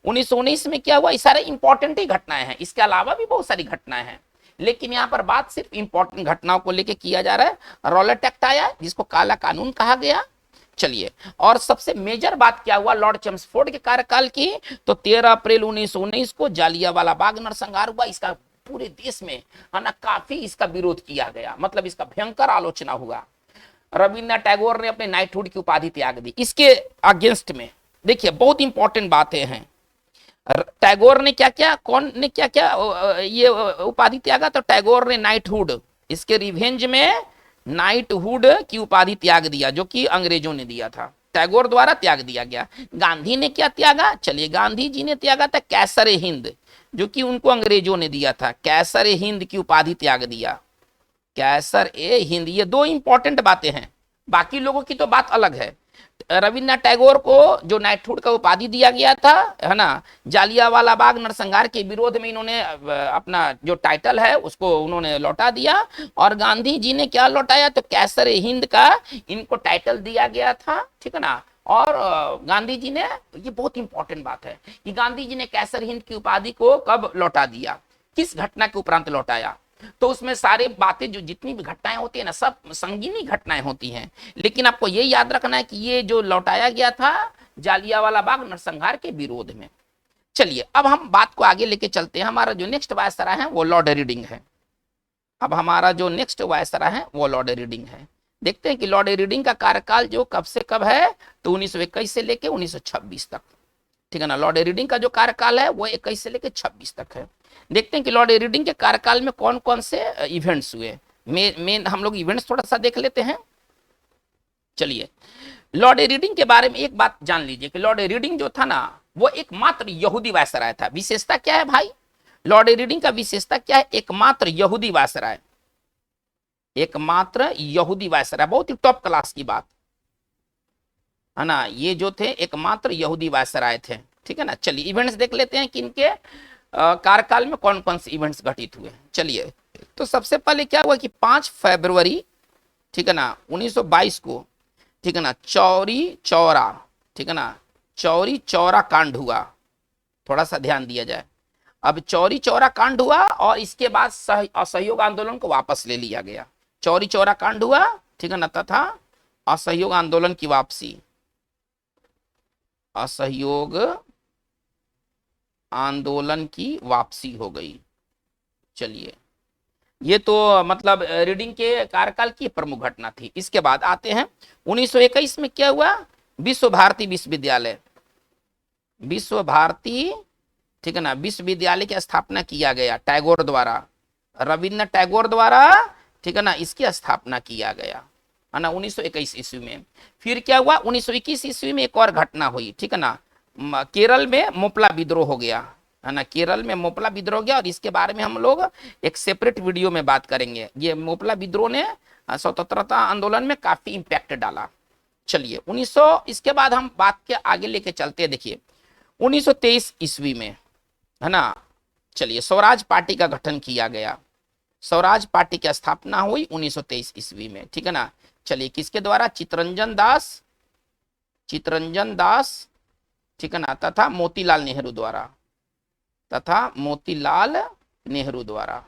1919 में क्या हुआ, ये सारे इंपॉर्टेंट ही घटनाएं हैं, इसके अलावा भी बहुत सारी घटनाएं हैं, लेकिन यहाँ पर बात सिर्फ इंपॉर्टेंट घटनाओं को लेकर किया जा रहा है। रॉलेट एक्ट आया जिसको काला कानून कहा गया। चलिए, और सबसे मेजर बात क्या हुआ लॉर्ड चेम्सफोर्ड के कार्यकाल की, तो 13 अप्रैल 1919 को जालियांवाला बाग नरसंहार हुआ। इसका पूरे देश में है ना काफी इसका विरोध किया गया, मतलब इसका भयंकर आलोचना हुआ। रविन्द्रनाथ टैगोर ने अपने नाइटहुड की उपाधि त्याग दी इसके अगेंस्ट में। देखिए बहुत इंपॉर्टेंट बातें हैं। टैगोर ने क्या क्या, कौन ने क्या क्या ये उपाधि त्यागा, तो टैगोर ने नाइटहुड, इसके रिवेंज में नाइटहुड की उपाधि त्याग दिया जो कि अंग्रेजों ने दिया था, टैगोर द्वारा त्याग दिया गया। गांधी ने क्या त्यागा, चलिए गांधी जी ने त्यागा था कैसर ए हिंद, जो कि उनको अंग्रेजों ने दिया था। कैसर ए हिंद की उपाधि त्याग दिया, कैसर ए हिंद। ये दो इंपॉर्टेंट बातें हैं, बाकी लोगों की तो बात अलग है। रविन्द्रनाथ टैगोर को जो नाइटहुड का उपाधि दिया गया था, है ना, जालियांवाला बाग नरसंहार के विरोध में इन्होंने अपना जो टाइटल है उसको उन्होंने लौटा दिया। और गांधी जी ने क्या लौटाया, तो कैसर हिंद का इनको टाइटल दिया गया था, ठीक है ना। और गांधी जी ने, ये बहुत इंपॉर्टेंट बात है कि गांधी जी ने कैसर हिंद की उपाधि को कब लौटा दिया, किस घटना के उपरांत लौटाया, तो उसमें सारी बातें जो जितनी भी घटनाएं होती है ना, सब संगीनी घटनाएं होती हैं। लेकिन आपको ये याद रखना है कि ये जो लौटाया गया था जालियांवाला बाग नरसंहार के विरोध में। चलिए अब हम बात को आगे लेके चलते हैं। हमारा जो नेक्स्ट वायसराय है वो लॉर्ड रीडिंग है। अब हमारा जो नेक्स्ट वायसराय है वो लॉर्ड रीडिंग है। देखते हैं कि लॉर्ड रीडिंग का कार्यकाल जो कब से कब है, तो 1921 से लेके 1926 तक, ठीक है ना। लॉर्ड रीडिंग का जो कार्यकाल है वो 21 से लेकर 26 तक है। देखते हैं कि लॉर्ड रीडिंग के कार्यकाल में कौन कौन से इवेंट्स हुए। मेन हम लोग इवेंट्स थोड़ा सा देख लेते हैं। चलिए लॉर्ड रीडिंग के बारे में एक बात जान लीजिए कि लॉर्ड रीडिंग जो था ना वो एकमात्र यहूदी वायसराय था। विशेषता क्या है भाई, लॉर्ड रीडिंग का विशेषता क्या है, एकमात्र यहूदी वायसराय, एकमात्र यहूदी वायसराय, बहुत ही टॉप क्लास की बात है ना। ये जो थे एकमात्र यहूदी वायसराय थे, ठीक है ना। चलिए इवेंट्स देख लेते हैं कि इनके कार्यकाल में कौन कौन से इवेंट्स घटित हुए। चलिए तो सबसे पहले क्या हुआ कि 5 फरवरी, ठीक है ना, 1922 को, ठीक है ना, चौरी चौरा, ठीक है ना, चौरी चौरा कांड हुआ। थोड़ा सा ध्यान दिया जाए। अब चौरी चौरा कांड हुआ और इसके बाद असहयोग आंदोलन को वापस ले लिया गया। चौरी चौरा कांड हुआ, ठीक है ना, तथा असहयोग आंदोलन की वापसी, असहयोग आंदोलन की वापसी हो गई। चलिए ये तो मतलब रीडिंग के कार्यकाल की प्रमुख घटना थी। इसके बाद आते हैं 1921 में क्या हुआ, विश्व भारती विश्वविद्यालय, विश्व भारती, ठीक है ना, विश्वविद्यालय की स्थापना किया गया टैगोर द्वारा, रविन्द्रनाथ टैगोर द्वारा, ठीक है ना, इसकी स्थापना किया गया है ना 1921 ईस्वी में। फिर क्या हुआ 1921 ईस्वी में एक और घटना हुई, ठीक है ना, केरल में मोपला विद्रोह हो गया है ना, केरल में मोपला विद्रोह हो गया। और इसके बारे में हम लोग एक सेपरेट वीडियो में बात करेंगे। ये मोपला विद्रोह ने स्वतंत्रता आंदोलन में काफी इंपैक्ट डाला। चलिए 1900, इसके बाद हम बात के आगे लेके चलते हैं। देखिए 1923 ईस्वी में, है ना, चलिए स्वराज पार्टी का गठन किया गया, स्वराज पार्टी की स्थापना हुई 1923 ईस्वी में, ठीक है ना। चलिए किसके द्वारा, चितरंजन दास, चितरंजन दास, ठीक है ना, तथा मोतीलाल नेहरू द्वारा, तथा मोतीलाल नेहरू द्वारा।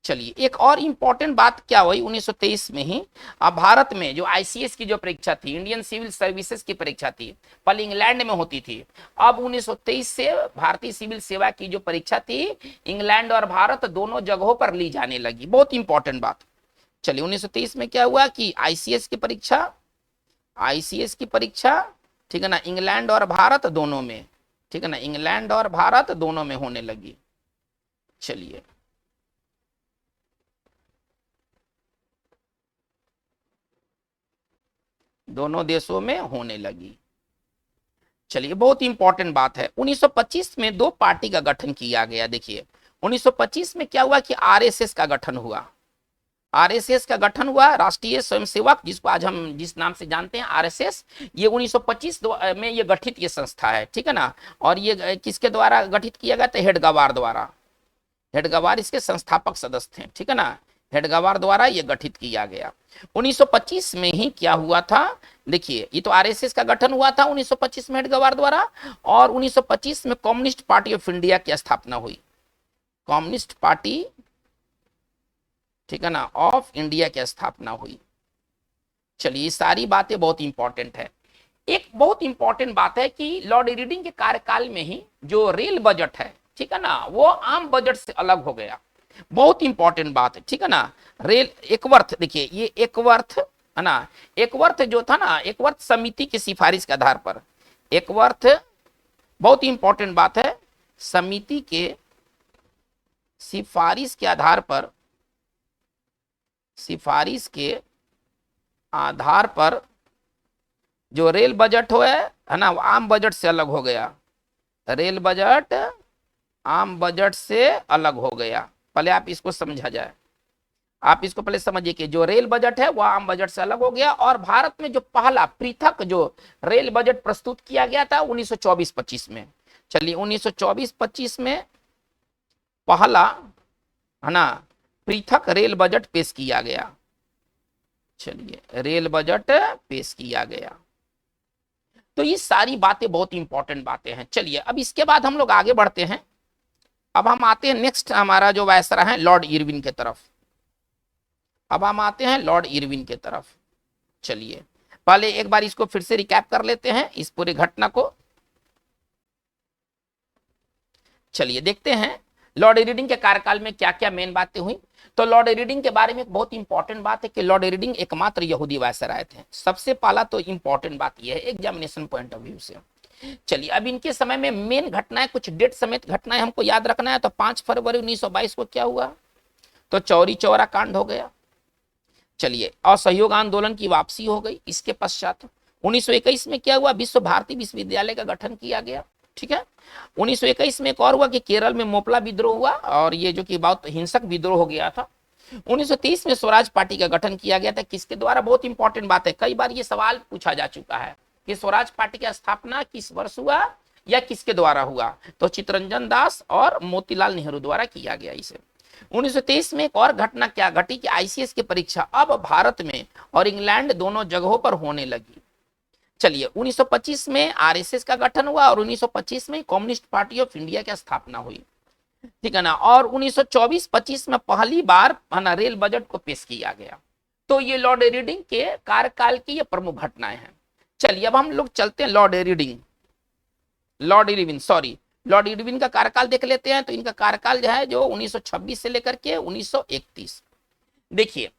चलिए एक और इंपॉर्टेंट बात क्या हुई 1923 में ही, अब भारत में जो आईसीएस की जो परीक्षा थी, इंडियन सिविल सर्विसेज की परीक्षा थी, पहले इंग्लैंड में होती थी। अब 1923 से भारतीय सिविल सेवा की जो परीक्षा थी इंग्लैंड और भारत दोनों जगहों पर ली जाने लगी। बहुत इंपॉर्टेंट बात। चलिए 1923 में क्या हुआ कि आईसीएस की परीक्षा, आईसीएस की परीक्षा, ठीक है ना, इंग्लैंड और भारत दोनों में, ठीक है ना, इंग्लैंड और भारत दोनों में होने लगी। चलिए दोनों देशों में होने लगी। चलिए, बहुत इंपॉर्टेंट बात है। 1925 में दो पार्टी का गठन किया गया। देखिए 1925 में क्या हुआ कि आरएसएस का गठन हुआ। आरएसएस का गठन हुआ, राष्ट्रीय स्वयंसेवक, जिसको आज हम जिस नाम से जानते हैं आरएसएस। ये 1925 में ये गठित ये संस्था है, ठीक है ना। और ये किसके द्वारा गठित किया गया था? हेडगेवार द्वारा। हेडगेवार इसके संस्थापक सदस्य थे, ठीक है ना। हेडगेवार द्वारा ये गठित किया गया। 1925 में ही क्या हुआ था? देखिए, ये तो आरएसएस का गठन हुआ था 1925 में हेडगेवार द्वारा, और 1925 में कम्युनिस्ट पार्टी ऑफ इंडिया की स्थापना हुई। कम्युनिस्ट पार्टी, ठीक है ना, ऑफ इंडिया की स्थापना हुई। चलिए, सारी बातें बहुत इंपॉर्टेंट है। एक बहुत इंपॉर्टेंट बात है कि लॉर्ड इरिडिंग के कार्यकाल में ही जो रेल बजट है, ठीक है ना, वो आम बजट से अलग हो गया। बहुत इंपॉर्टेंट बात है, ठीक है ना। रेल एकवर्थ, देखिए ये एकवर्थ है ना, एकवर्थ जो था ना, एकवर्थ समिति की सिफारिश के आधार पर, एकवर्थ बहुत इंपॉर्टेंट बात है, समिति के सिफारिश के आधार पर, सिफारिश के आधार पर जो रेल बजट हो है ना, वो आम बजट से अलग हो गया। रेल बजट आम बजट से अलग हो गया। पहले आप इसको समझा जाए, आप इसको पहले समझिए कि जो रेल बजट है वो आम बजट से अलग हो गया। और भारत में जो पहला पृथक जो रेल बजट प्रस्तुत किया गया था 1924-25 में। चलिए 1924-25 में पहला है ना पृथक रेल बजट पेश किया गया। चलिए, रेल बजट पेश किया गया। तो ये सारी बातें बहुत इंपॉर्टेंट बातें हैं। चलिए, अब इसके बाद हम लोग आगे बढ़ते हैं। अब हम आते हैं नेक्स्ट, हमारा जो वायसराय है लॉर्ड इरविन के तरफ। अब हम आते हैं लॉर्ड इरविन के तरफ। चलिए, पहले एक बार इसको फिर से रिकैप कर लेते हैं, इस पूरी घटना को। चलिए देखते हैं लॉर्ड इरिडिंग के कार्यकाल में क्या क्या मेन बातें हुई। तो लॉर्ड इरिडिंग के बारे में एक बहुत इंपॉर्टेंट बात है कि लॉर्ड इरिडिंग एकमात्र यहूदी वायसराय थे। सबसे पहला तो इंपॉर्टेंट बात यह है एग्जामिनेशन पॉइंट ऑफ व्यू से। चलिए, अब इनके समय में मेन घटनाएं, कुछ डेट समेत घटनाएं हमको याद रखना है। तो 5 फरवरी 1922 को क्या हुआ? तो चौरी चौरा कांड हो गया। चलिए, असहयोग आंदोलन की वापसी हो गई। इसके पश्चात 1921 में क्या हुआ? विश्व भारती विश्वविद्यालय का गठन किया गया, ठीक है। 1921 में एक और हुआ कि केरल में मोपला विद्रोह हुआ, और ये जो कि बहुत हिंसक विद्रोह हो गया था। 1930 में स्वराज पार्टी का गठन किया गया था। किसके द्वारा? बहुत इंपॉर्टेंट बात है, कई बार ये सवाल पूछा जा चुका है कि स्वराज पार्टी की स्थापना किस वर्ष हुआ या किसके द्वारा हुआ? तो चित्तरंजन दास और मोतीलाल नेहरू द्वारा किया गया इसे। 1923 में एक और घटना क्या घटी कि आईसीएस की परीक्षा अब भारत में और इंग्लैंड दोनों जगहों पर होने लगी। चलिए, 1925 में आरएसएस का गठन हुआ और 1925 में कम्युनिस्ट पार्टी ऑफ इंडिया की स्थापना हुई, ठीक है ना। और 1924-25 में पहली बार ना रेल बजट को पेश किया गया। तो ये लॉर्ड इरिडिंग के कार्यकाल की ये प्रमुख घटनाएं हैं। चलिए, अब हम लोग चलते हैं लॉर्ड इरविन का कार्यकाल देख लेते हैं। तो इनका कार्यकाल जो है जो 1926 से लेकर के 1931। देखिए,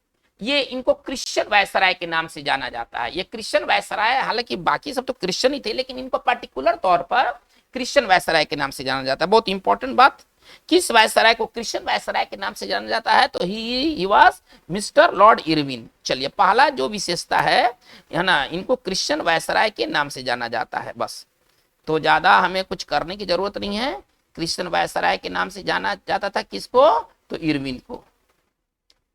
ये इनको क्रिश्चियन वायसराय के नाम से जाना जाता है। ये क्रिश्चियन वायसराय, हालांकि बाकी सब तो क्रिश्चियन ही थे, लेकिन इनको पर्टिकुलर तौर पर क्रिश्चियन वायसराय के नाम से जाना जाता है। बहुत इंपॉर्टेंट बात, किस वायसराय को क्रिश्चियन वायसराय के नाम से जाना जाता है? तो he was mister Lord Irwin. चलिए, पहला जो विशेषता है ना, इनको क्रिश्चियन वायसराय के नाम से जाना जाता है। बस, तो ज्यादा हमें कुछ करने की जरूरत नहीं है। क्रिश्चियन वायसराय के नाम से जाना जाता था किसको? तो इरविन को।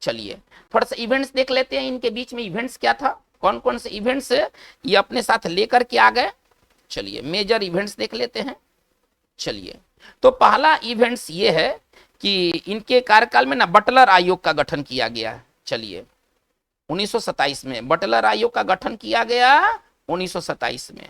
चलिए, थोड़ा सा इवेंट्स देख लेते हैं। इनके बीच में इवेंट्स क्या था, कौन कौन से इवेंट्स ये अपने साथ लेकर के आ गए। चलिए, मेजर इवेंट्स देख लेते हैं। चलिए, तो पहला इवेंट्स ये है कि इनके कार्यकाल में ना बटलर आयोग का गठन किया गया है। चलिए, 1927 में बटलर आयोग का गठन किया गया 1927 में।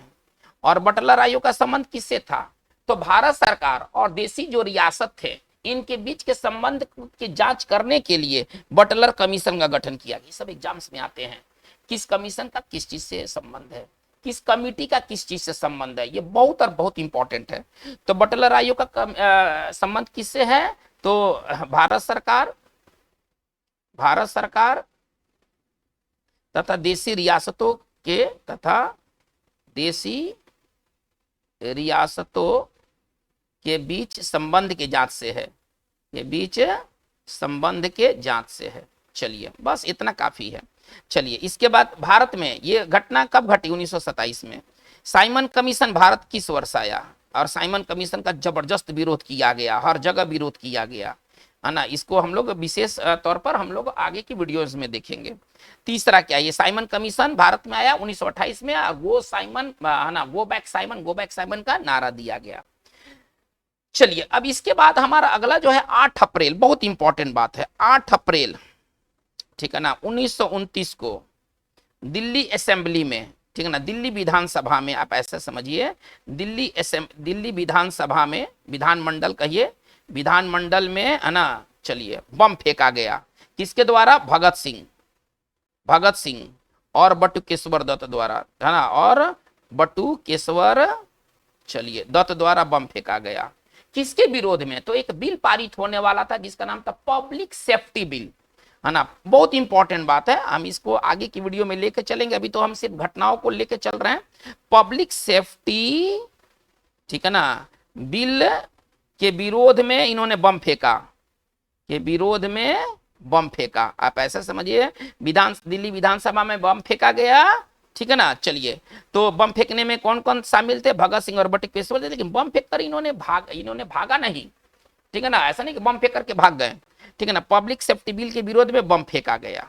और बटलर आयोग का संबंध किससे था? तो भारत सरकार और देसी जो रियासत थे इनके बीच के संबंध की जांच करने के लिए बटलर कमीशन का गठन किया गया। सब एग्जाम्स में आते हैं, किस कमीशन का किस चीज से संबंध है, किस कमिटी का किस चीज से संबंध है, ये बहुत और बहुत इंपॉर्टेंट है। तो बटलर आयोग का संबंध किससे है? तो भारत सरकार तथा देसी रियासतों के बीच संबंध के जांच से है, के बीच संबंध के जांच से है। चलिए बस इतना काफी है। चलिए इसके बाद भारत में ये घटना कब घटी? 1927 में। साइमन कमीशन भारत किस वर्ष आया? और साइमन कमीशन का जबरदस्त विरोध किया गया, हर जगह विरोध किया गया, है ना। इसको हम लोग विशेष तौर पर हम लोग आगे की वीडियोस में देखेंगे। तीसरा क्या, ये साइमन कमीशन भारत में आया 1928 में, गो साइमन, है ना, गो बैक साइमन का नारा दिया गया। चलिए अब इसके बाद हमारा अगला जो है 8 अप्रैल, बहुत इंपॉर्टेंट बात है। 8 अप्रैल, ठीक है ना, 1929 को दिल्ली असेंबली में, ठीक है ना, दिल्ली विधानसभा में, आप ऐसा समझिए, दिल्ली विधानसभा में, विधानमंडल कहिए, विधानमंडल में, है ना, चलिए बम फेंका गया। किसके द्वारा? भगत सिंह और बटुकेश्वर दत्त द्वारा, है ना, और बटुकेश्वर, चलिए, दत्त द्वारा बम फेंका गया। किसके विरोध में? तो एक बिल पारित होने वाला था जिसका नाम था पब्लिक सेफ्टी बिल, है ना। बहुत इंपॉर्टेंट बात है, हम इसको आगे की वीडियो में लेके चलेंगे, अभी तो हम सिर्फ घटनाओं को लेके चल रहे हैं। पब्लिक सेफ्टी, ठीक है ना, बिल के विरोध में इन्होंने बम फेंका, के विरोध में बम फेंका, आप ऐसा समझिए, दिल्ली विधानसभा में बम फेंका गया, ठीक है ना। चलिए तो बम फेंकने में कौन कौन शामिल थे? भगत सिंह और बटुकेश्वर थे, लेकिन बम फेंक कर इन्होंने भागा नहीं, ठीक है ना, ऐसा नहीं कि बम फेंक करके भाग गए, ठीक है ना। पब्लिक सेफ्टी बिल के विरोध में बम फेंका गया।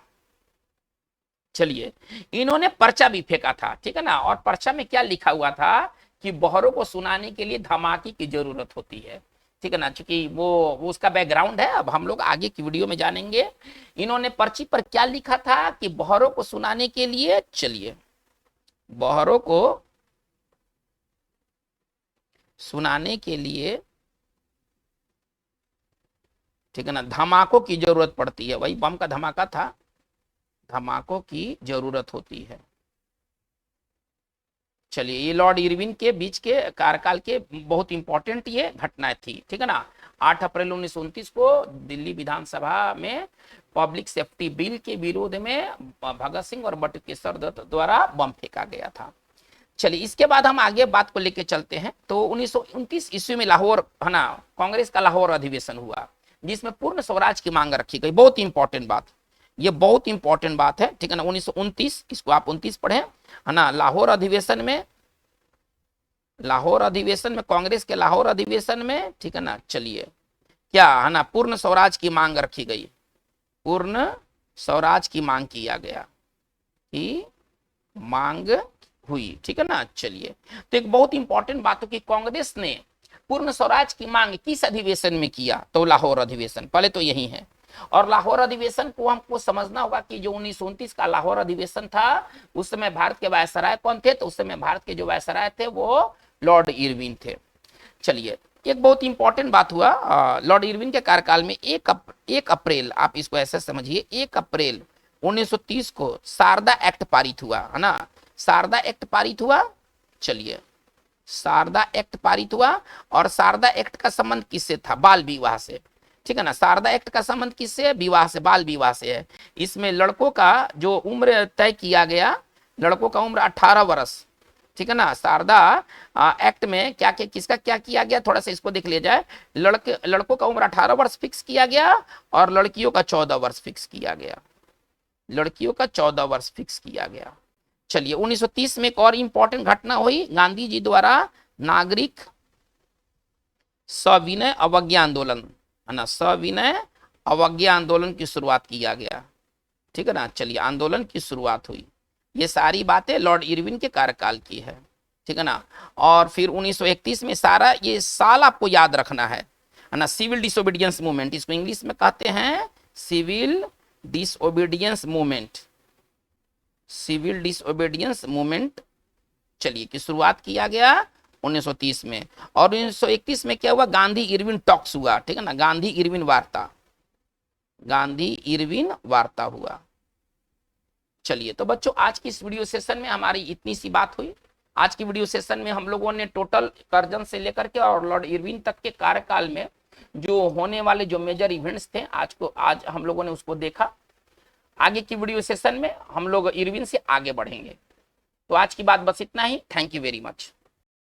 चलिए इन्होंने पर्चा भी फेंका था, ठीक है ना, और पर्चा में क्या लिखा हुआ था कि बहरों को सुनाने के लिए धमाके की जरूरत होती है, ठीक है ना, क्योंकि वो उसका बैकग्राउंड है, अब हम लोग आगे की वीडियो में जानेंगे। इन्होंने पर्ची पर क्या लिखा था कि बहरों को सुनाने के लिए, चलिए, बहरों को सुनाने के लिए, ठीक है ना, धमाकों की जरूरत पड़ती है, वही बम का धमाका था, धमाकों की जरूरत होती है। चलिए ये लॉर्ड इरविन के बीच के कार्यकाल के बहुत इंपॉर्टेंट ये घटनाएं थी, ठीक है ना। 8 अप्रैल 1929 को दिल्ली विधानसभा में पब्लिक सेफ्टी बिल के विरोध में भगत सिंह और बटुकेश्वर दत्त द्वारा बम फेंका गया था। चलिए इसके बाद हम आगे बात को लेकर चलते हैं। तो 1929 ईस्वी में लाहौर, है ना, कांग्रेस का लाहौर अधिवेशन हुआ जिसमें पूर्ण स्वराज की मांग रखी गई। बहुत इंपॉर्टेंट बात, ये बहुत इंपॉर्टेंट बात है, ठीक है ना। 1929, इसको आप 29 पढ़े, है ना। लाहौर अधिवेशन में कांग्रेस के लाहौर अधिवेशन में, ठीक है ना, चलिए क्या, है ना, पूर्ण स्वराज की मांग रखी गई, पूर्ण स्वराज की मांग किया गया, की मांग हुई, ठीक है ना। चलिए तो एक बहुत इंपॉर्टेंट बात है कि कांग्रेस ने पूर्ण स्वराज की मांग किस अधिवेशन में किया? तो लाहौर अधिवेशन, पहले तो यही है। और लाहौर अधिवेशन को हमको समझना होगा कि जो 1929 का लाहौर अधिवेशन था, उस समय भारत के वायसराय कौन थे? तो उस समय भारत के जो वायसराय थे वो लॉर्ड इरविन थे। चलिए एक बहुत इंपॉर्टेंट बात हुआ, लॉर्ड इरविन के कार्यकाल में 1 अप्रैल, आप इसको ऐसे समझिए, 1 अप्रैल 1930 को शारदा एक्ट पारित हुआ, है ना। शारदा एक्ट पारित हुआ, चलिए शारदा एक्ट पारित हुआ, और शारदा एक्ट का संबंध किससे था? बाल विवाह से, ठीक है ना। शारदा एक्ट का संबंध किससे? विवाह से, बाल विवाह से है। इसमें लड़कों का जो उम्र तय किया गया, लड़कों का उम्र 18 वर्ष, ठीक है ना। शारदा एक्ट में क्या किसका क्या किया गया, थोड़ा सा इसको देख लिया जाए। लड़कों का उम्र 18 वर्ष फिक्स किया गया और लड़कियों का 14 वर्ष फिक्स किया गया, लड़कियों का 14 वर्ष फिक्स किया गया। चलिए 1930 में एक और इंपॉर्टेंट घटना हुई, गांधी जी द्वारा नागरिक सविनय अवज्ञा आंदोलन, है ना, सविनय अवज्ञा आंदोलन की शुरुआत किया गया, ठीक है ना। चलिए आंदोलन की शुरुआत हुई। ये सारी बातें लॉर्ड इरविन के कार्यकाल की है, ठीक है ना। और फिर 1931 में, सारा ये साल आपको याद रखना है ना, सिविल डिसोबीडियंस मूवमेंट, इसको इंग्लिश में कहते हैं civil disobedience movement, civil disobedience movement, चलिए की शुरुआत किया गया 1930 में। और 1931 में क्या हुआ? गांधी इरविन टॉक्स हुआ, ठीक है ना, गांधी इरविन वार्ता, गांधी इरविन वार्ता हुआ। चलिए तो बच्चों आज की इस वीडियो सेशन में हमारी इतनी सी बात हुई। आज की वीडियो सेशन में हम लोगों ने टोटल कर्जन से लेकर के और लॉर्ड इरविन तक के कार्यकाल में जो होने वाले जो मेजर इवेंट्स थे, आज हम लोगों ने उसको देखा। आगे की वीडियो सेशन में हम लोग इरविन से आगे बढ़ेंगे। तो आज की बात बस इतना ही। Thank you very much.